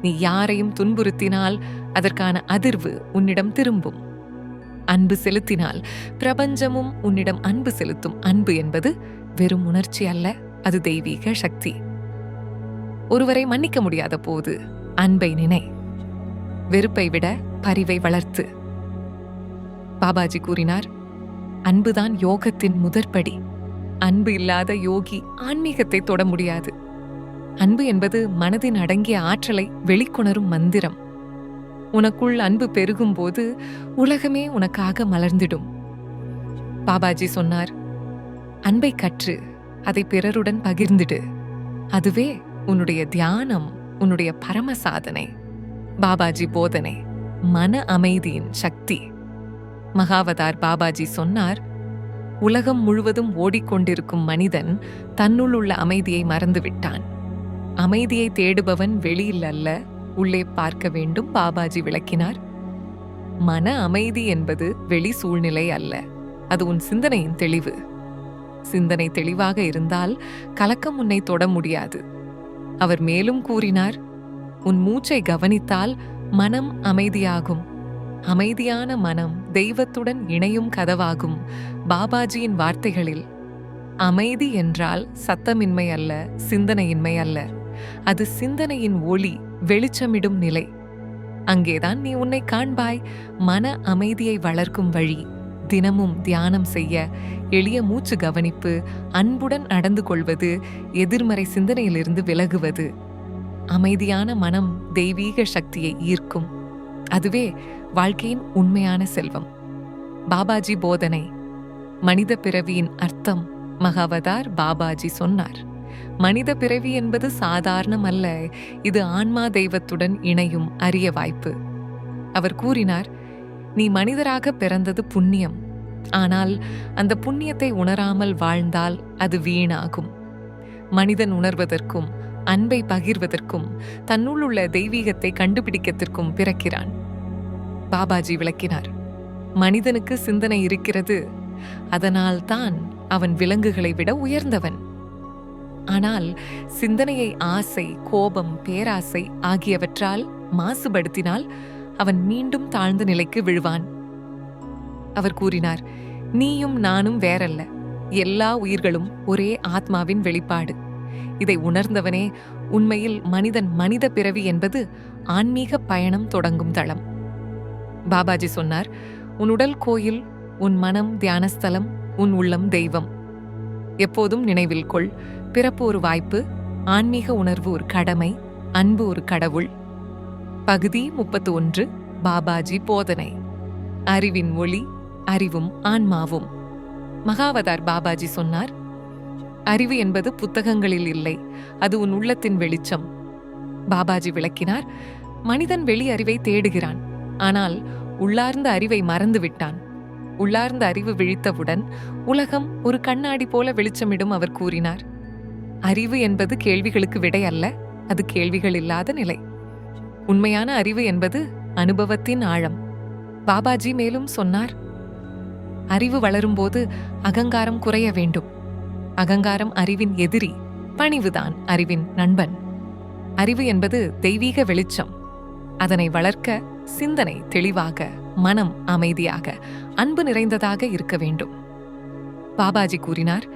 நீ யாரையும் துன்புறுத்தினால் அதற்கான அதிர்வு உன்னிடம் திரும்பும். அன்பு செலுத்தினால் பிரபஞ்சமும் உன்னிடம் அன்பு செலுத்தும். அன்பு என்பது வெறும் உணர்ச்சி அல்ல, அது தெய்வீக சக்தி. ஒருவரை மன்னிக்க முடியாத போது அன்பை நினை. வெறுப்பை விட பரிவை வளர்த்து. பாபாஜி கூறினார், அன்புதான் யோகத்தின் முதற்படி. அன்பு இல்லாத யோகி ஆன்மீகத்தை தொட முடியாது. அன்பு என்பது மனதின் அடங்கிய ஆற்றலை வெளிக்கொணரும் மந்திரம். உனக்குள் அன்பு பெருகும் போது உலகமே உனக்காக மலர்ந்திடும். பாபாஜி சொன்னார், அன்பை கற்று அதை பிறருடன் பகிர்ந்திடு. அதுவே உன்னுடைய தியானம், உன்னுடைய பரம சாதனை. பாபாஜி போதனை மன அமைதியின் சக்தி. மகாவதார் பாபாஜி சொன்னார், உலகம் முழுவதும் ஓடிக்கொண்டிருக்கும் மனிதன் தன்னுள் உள்ள அமைதியை மறந்துவிட்டான். அமைதியை தேடுபவன் வெளியில் அல்ல, உள்ளே பார்க்க வேண்டும். பாபாஜி விளக்கினார், மன அமைதி என்பது வெளி சூழ்நிலை அல்ல, அது உன் சிந்தனையின் தெளிவு. சிந்தனை தெளிவாக இருந்தால் கலக்கம் உன்னை தொட முடியாது. அவர் மேலும் கூறினார், உன் மூச்சை கவனித்தால் மனம் அமைதியாகும். அமைதியான மனம் தெய்வத்துடன் இணையும் கதவாகும். பாபாஜியின் வார்த்தைகளில், அமைதி என்றால் சத்தமின்மை அல்ல, சிந்தனையின்மை அல்ல, அது சிந்தனையின் ஒளி வெளிச்சமிடும் நிலை. அங்கேதான் நீ உன்னை காண்பாய். மன அமைதியை வளர்க்கும் வழி தினமும் தியானம் செய்ய, எளிய மூச்சு கவனிப்பு, அன்புடன் நடந்து கொள்வது, எதிர்மறை சிந்தனையிலிருந்து விலகுவது. அமைதியான மனம் தெய்வீக சக்தியை ஈர்க்கும். அதுவே வாழ்க்கையின் உண்மையான செல்வம். பாபாஜி போதனை மனித பிறவியின் அர்த்தம். மகாவதார் பாபாஜி சொன்னார், மனித பிறவி என்பது சாதாரணம் அல்ல, இது ஆன்மா தெய்வத்துடன் இணையும் அரிய வாய்ப்பு. அவர் கூறினார், நீ மனிதராக பிறந்தது புண்ணியம். ஆனால் அந்த புண்ணியத்தை உணராமல் வாழ்ந்தால் அது வீணாகும். மனிதன் உணர்வதற்கும், அன்பை பகிர்வதற்கும், தன்னுள் உள்ள தெய்வீகத்தை கண்டுபிடிக்கத்திற்கும் பிறக்கிறான். பாபாஜி விளக்கினார், மனிதனுக்கு சிந்தனை இருக்கிறது, அதனால் தான் அவன் விலங்குகளை விட உயர்ந்தவன். ஆனால் சிந்தனையை ஆசை, கோபம், பேராசை ஆகியவற்றால் மாசுபடுத்தினால் அவன் மீண்டும் தாழ்ந்த நிலைக்கு விழுவான். அவர் கூறினார், நீயும் நானும் வேறல்ல, எல்லா உயிர்களும் ஒரே ஆத்மாவின் வெளிப்பாடு. இதை உணர்ந்தவனே உண்மையில் மனிதன். மனித பிறவி என்பது ஆன்மீக பயணம் தொடங்கும் தளம். பாபாஜி சொன்னார், உன் உடல் கோயில், உன் மனம் தியானஸ்தலம், உன் உள்ளம் தெய்வம். எப்போதும் நினைவில் கொள், பிறப்பு ஒரு வாய்ப்பு, ஆன்மீக உணர்வு ஒரு கடமை, அன்பு ஒரு கடவுள். பகுதி 31. பாபாஜி போதனை அறிவின் ஒளி, அறிவும் ஆன்மாவும். மகாவதார் பாபாஜி சொன்னார், அறிவு என்பது புத்தகங்களில் இல்லை, அது உன் உள்ளத்தின் வெளிச்சம். பாபாஜி விளக்கினார், மனிதன் வெளி அறிவை தேடுகிறான், ஆனால் உள்ளார்ந்த அறிவை மறந்துவிட்டான். உள்ளார்ந்த அறிவு விழித்தவுடன் உலகம் ஒரு கண்ணாடி போல வெளிச்சமிடும். அவர் கூறினார், அறிவு என்பது கேள்விகளுக்கு விடை அல்ல, அது கேள்விகள் இல்லாத நிலை. உண்மையான அறிவு என்பது அனுபவத்தின் ஆழம். பாபாஜி மேலும் சொன்னார், அறிவு வளரும்போது அகங்காரம் குறைய வேண்டும். அகங்காரம் அறிவின் எதிரி, பணிவுதான் அறிவின் நண்பன். அறிவு என்பது தெய்வீக வெளிச்சம். அதனை வளர்க்க சிந்தனை தெளிவாக, மனம் அமைதியாக, அன்பு நிறைந்ததாக இருக்க வேண்டும். பாபாஜி கூறினார்,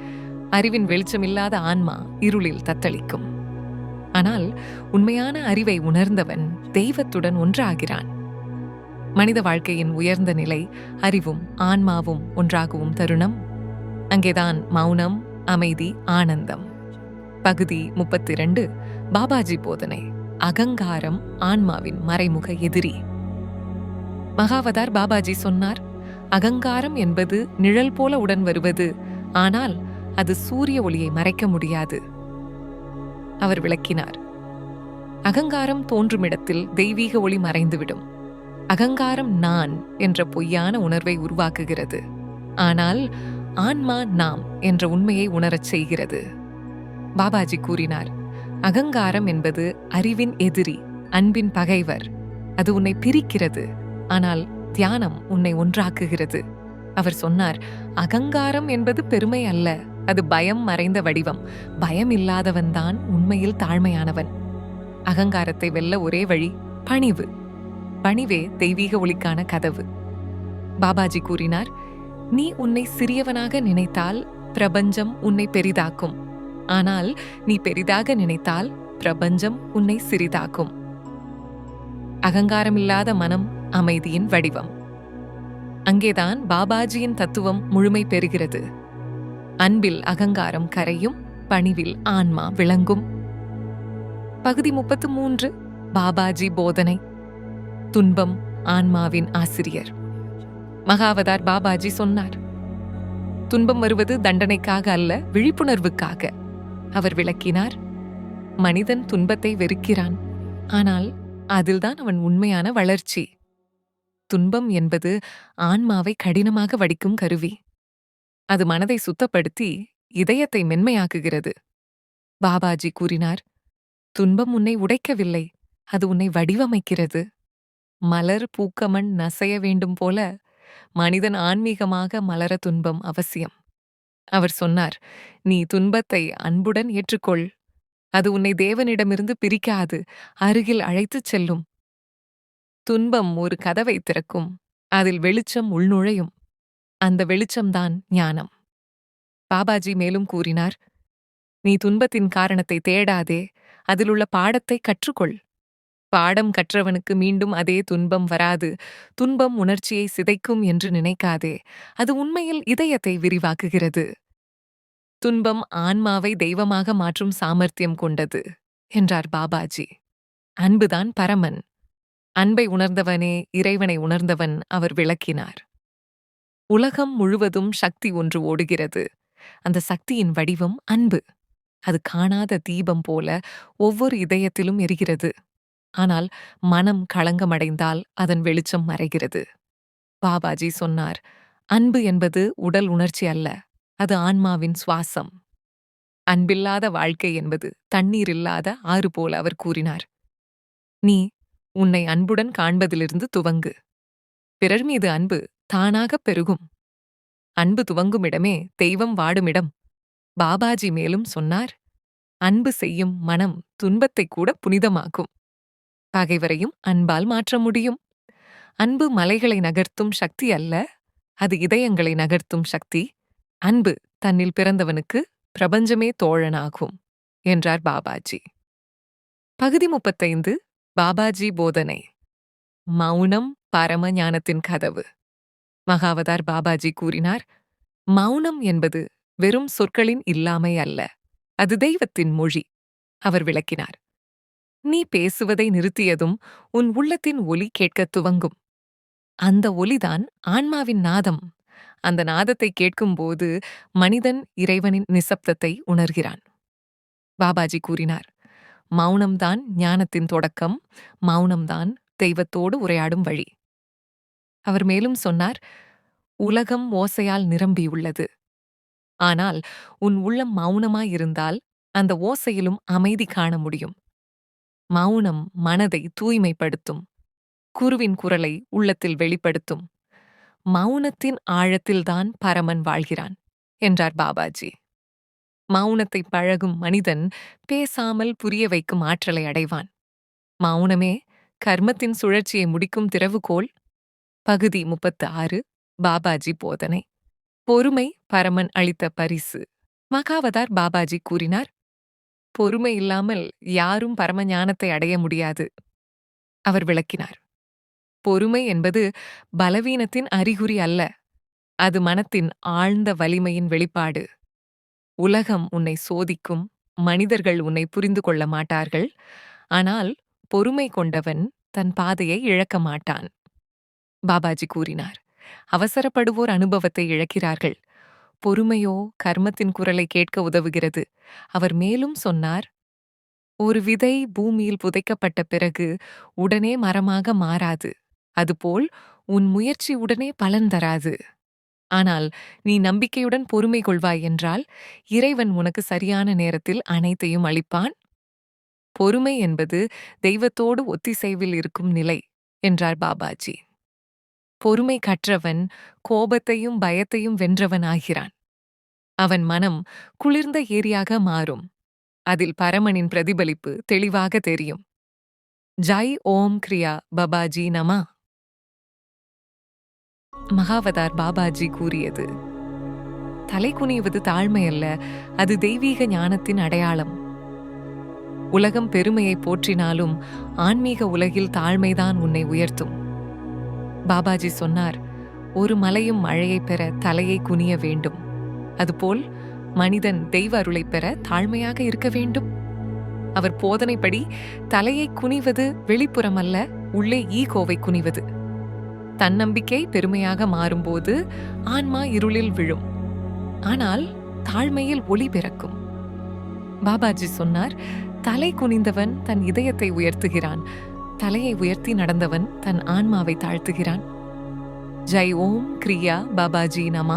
அறிவின் வெளிச்சமில்லாத ஆன்மா இருளில் தத்தளிக்கும். ஆனால் உண்மையான அறிவை உணர்ந்தவன் தெய்வத்துடன் ஒன்றாகிறான். மனித வாழ்க்கையின் உயர்ந்த நிலை அறிவும் ஆன்மாவும் ஒன்றாகவும் தருணம். அங்கேதான் மௌனம், அமைதி, ஆனந்தம். பகுதி 32. பாபாஜி போதனை அகங்காரம் ஆன்மாவின் மறைமுக எதிரி. மகாவதார் பாபாஜி சொன்னார், அகங்காரம் என்பது நிழல் போல உடன் வருவது, ஆனால் அது சூரிய ஒளியை மறைக்க முடியாது. அவர் விளக்கினார், அகங்காரம் தோன்றுமிடத்தில் தெய்வீக ஒளி மறைந்துவிடும். அகங்காரம் நான் என்ற பொய்யான உணர்வை உருவாக்குகிறது, ஆனால் ஆன்மா நாம் என்ற உண்மையை உணரச் செய்கிறது. பாபாஜி கூறினார், அகங்காரம் என்பது அறிவின் எதிரி, அன்பின் பகைவர். அது உன்னை பிரிக்கிறது, ஆனால் தியானம் உன்னை ஒன்றாக்குகிறது. அவர் சொன்னார், அகங்காரம் என்பது பெருமை அல்ல, அது பயம் மறைந்த வடிவம். பயம் இல்லாதவன்தான் உண்மையில் தாழ்மையானவன். அகங்காரத்தை வெல்ல ஒரே வழி பணிவு. பணிவே தெய்வீக ஒளிக்கான கதவு. பாபாஜி கூறினார், நீ உன்னை சிறியவனாக நினைத்தால் பிரபஞ்சம் உன்னை பெரிதாக்கும். ஆனால் நீ பெரிதாக நினைத்தால் பிரபஞ்சம் உன்னை சிறிதாக்கும். அகங்காரமில்லாத மனம் அமைதியின் வடிவம். அங்கேதான் பாபாஜியின் தத்துவம் முழுமை பெறுகிறது. அன்பில் அகங்காரம் கரையும், பணிவில் ஆன்மா விளங்கும். பகுதி 33. பாபாஜி போதனை. துன்பம் ஆன்மாவின் ஆசிரியர். மகாவதார் பாபாஜி சொன்னார், துன்பம் வருவது தண்டனைக்காக அல்ல, விழிப்புணர்வுக்காக. அவர் விளக்கினார், மனிதன் துன்பத்தை வெறுக்கிறான், ஆனால் அதில்தான் அவன் உண்மையான வளர்ச்சி. துன்பம் என்பது ஆன்மாவை கடினமாக வடிக்கும் கருவி. அது மனதை சுத்தப்படுத்தி இதயத்தை மென்மையாக்குகிறது. பாபாஜி கூறினார், துன்பம் உன்னை உடைக்கவில்லை, அது உன்னை வடிவமைக்கிறது. மலர் பூக்கமண் நசைய வேண்டும் போல மனிதன் ஆன்மீகமாக மலர துன்பம் அவசியம். அவர் சொன்னார், நீ துன்பத்தை அன்புடன் ஏற்றுக்கொள். அது உன்னை தேவனிடமிருந்து பிரிக்காது, அருகில் அழைத்துச் செல்லும். துன்பம் ஒரு கதவை திறக்கும், அதில் வெளிச்சம் உள்நுழையும். அந்த வெளிச்சம்தான் ஞானம். பாபாஜி மேலும் கூறினார், நீ துன்பத்தின் காரணத்தை தேடாதே, அதிலுள்ள பாடத்தை கற்றுக்கொள். பாடம் கற்றவனுக்கு மீண்டும் அதே துன்பம் வராது. துன்பம் உணர்ச்சியை சிதைக்கும் என்று நினைக்காதே, அது உண்மையில் இதயத்தை விரிவாக்குகிறது. துன்பம் ஆன்மாவை தெய்வமாக மாற்றும் சாமர்த்தியம் கொண்டது என்றார் பாபாஜி. அன்புதான் பரமன். அன்பை உணர்ந்தவனே இறைவனை உணர்ந்தவன், அவர் விளக்கினார். உலகம் முழுவதும் சக்தி ஒன்று ஓடுகிறது. அந்த சக்தியின் வடிவம் அன்பு. அது காணாத தீபம் போல ஒவ்வொரு இதயத்திலும் எரிகிறது. ஆனால் மனம் களங்கமடைந்தால் அதன் வெளிச்சம் மறைகிறது. பாபாஜி சொன்னார், அன்பு என்பது உடல் உணர்ச்சி அல்ல, அது ஆன்மாவின் சுவாசம். அன்பில்லாத வாழ்க்கை என்பது தண்ணீர் இல்லாத ஆறு போல, அவர் கூறினார். நீ உன்னை அன்புடன் காண்பதிலிருந்து துவங்கு. பிறர் மீது அன்பு தானாகப் பெருகும். அன்பு துவங்கும் இடமே தெய்வம் வாடுமிடம். பாபாஜி மேலும் சொன்னார், அன்பு செய்யும் மனம் துன்பத்தை கூட புனிதமாக்கும். பகைவரையும் அன்பால் மாற்ற முடியும். அன்பு மலைகளை நகர்த்தும் சக்தி அல்ல, அது இதயங்களை நகர்த்தும் சக்தி. அன்பு தன்னில் பிறந்தவனுக்கு பிரபஞ்சமே தோழனாகும் என்றார் பாபாஜி. பகுதி 35. பாபாஜி போதனை. மௌனம் பரம ஞானத்தின் கதவு. மகாவதார் பாபாஜி கூறினார், மௌனம் என்பது வெறும் சொற்களின் இல்லாமை அல்ல, அது தெய்வத்தின் மொழி. அவர் விளக்கினார், நீ பேசுவதை நிறுத்தியதும் உன் உள்ளத்தின் ஒலி கேட்கத் துவங்கும். அந்த ஒலிதான் ஆன்மாவின் நாதம். அந்த நாதத்தை கேட்கும்போது மனிதன் இறைவனின் நிசப்தத்தை உணர்கிறான். பாபாஜி கூறினார், மௌனம்தான் ஞானத்தின் தொடக்கம், மௌனம்தான் தெய்வத்தோடு உரையாடும் வழி. அவர் மேலும் சொன்னார், உலகம் ஓசையால் நிரம்பியுள்ளது. ஆனால் உன் உள்ளம் மௌனமாயிருந்தால் அந்த ஓசையிலும் அமைதி காண முடியும். மௌனம் மனதை தூய்மைப்படுத்தும். குருவின் குரலை உள்ளத்தில் வெளிப்படுத்தும். மௌனத்தின் ஆழத்தில்தான் பரமன் வாழ்கிறான் என்றார் பாபாஜி. மௌனத்தை பழகும் மனிதன் பேசாமல் புரிய வைக்கும் ஆற்றலை அடைவான். மௌனமே கர்மத்தின் சுழற்சியை முடிக்கும் திறவுகோல். பகுதி 36. பாபாஜி போதனை. பொறுமை பரமன் அளித்த பரிசு. மகாவதார் பாபாஜி கூறினார், பொறுமை இல்லாமல் யாரும் பரம ஞானத்தை அடைய முடியாது. அவர் விளக்கினார், பொறுமை என்பது பலவீனத்தின் அறிகுறி அல்ல, அது மனத்தின் ஆழ்ந்த வலிமையின் வெளிப்பாடு. உலகம் உன்னை சோதிக்கும், மனிதர்கள் உன்னை புரிந்து கொள்ள மாட்டார்கள். ஆனால் பொறுமை கொண்டவன் தன் பாதையை இழக்க மாட்டான். பாபாஜி கூறினார், அவசரப்படுவோர் அனுபவத்தை இழக்கிறார்கள். பொறுமையோ கர்மத்தின் குரலை கேட்க உதவுகிறது. அவர் மேலும் சொன்னார், ஒரு விதை பூமியில் புதைக்கப்பட்ட பிறகு உடனே மரமாக மாறாது. அதுபோல் உன் முயற்சி உடனே பலன் தராது. ஆனால் நீ நம்பிக்கையுடன் பொறுமை கொள்வாய் என்றால் இறைவன் உனக்கு சரியான நேரத்தில் அனைத்தையும் அளிப்பான். பொறுமை என்பது தெய்வத்தோடு ஒத்திசைவில் இருக்கும் நிலை என்றார் பாபாஜி. பொறுமை கற்றவன் கோபத்தையும் பயத்தையும் வென்றவனாகிறான். அவன் மனம் குளிர்ந்த ஏரியாக மாறும். அதில் பரமனின் பிரதிபலிப்பு தெளிவாக தெரியும். ஜெய் ஓம் கிரியா பாபாஜி நம. மகாவதார் பாபாஜி கூறியது: தலை குனிவது தாழ்மை அல்ல, அது தெய்வீக ஞானத்தின் அடையாளம். உலகம் பெருமையை போற்றினாலும் ஆன்மீக உலகில் தாழ்மைதான் உன்னை உயர்த்தும். பாபாஜி சொன்னார், ஒரு மலையும் மழையை பெற தலையை குனிய வேண்டும். அதுபோல் மனிதன் தெய்வ அருளை பெற தாழ்மையாக இருக்க வேண்டும். அவர் போதனைப்படி தலையை குனிவது வெளிப்புறம் அல்ல, உள்ளே ஈகோவை குனிவது. தன்னம்பிக்கை பெருமையாக மாறும்போது ஆன்மா இருளில் விழும். ஆனால் தாழ்மையில் ஒளி பிறக்கும். பாபாஜி சொன்னார், தலை குனிந்தவன் தன் இதயத்தை உயர்த்துகிறான், தலையை உயர்த்தி நடந்தவன் தன் ஆன்மாவை தாழ்த்துகிறான். ஜெய் ஓம் கிரியா பாபாஜி நம.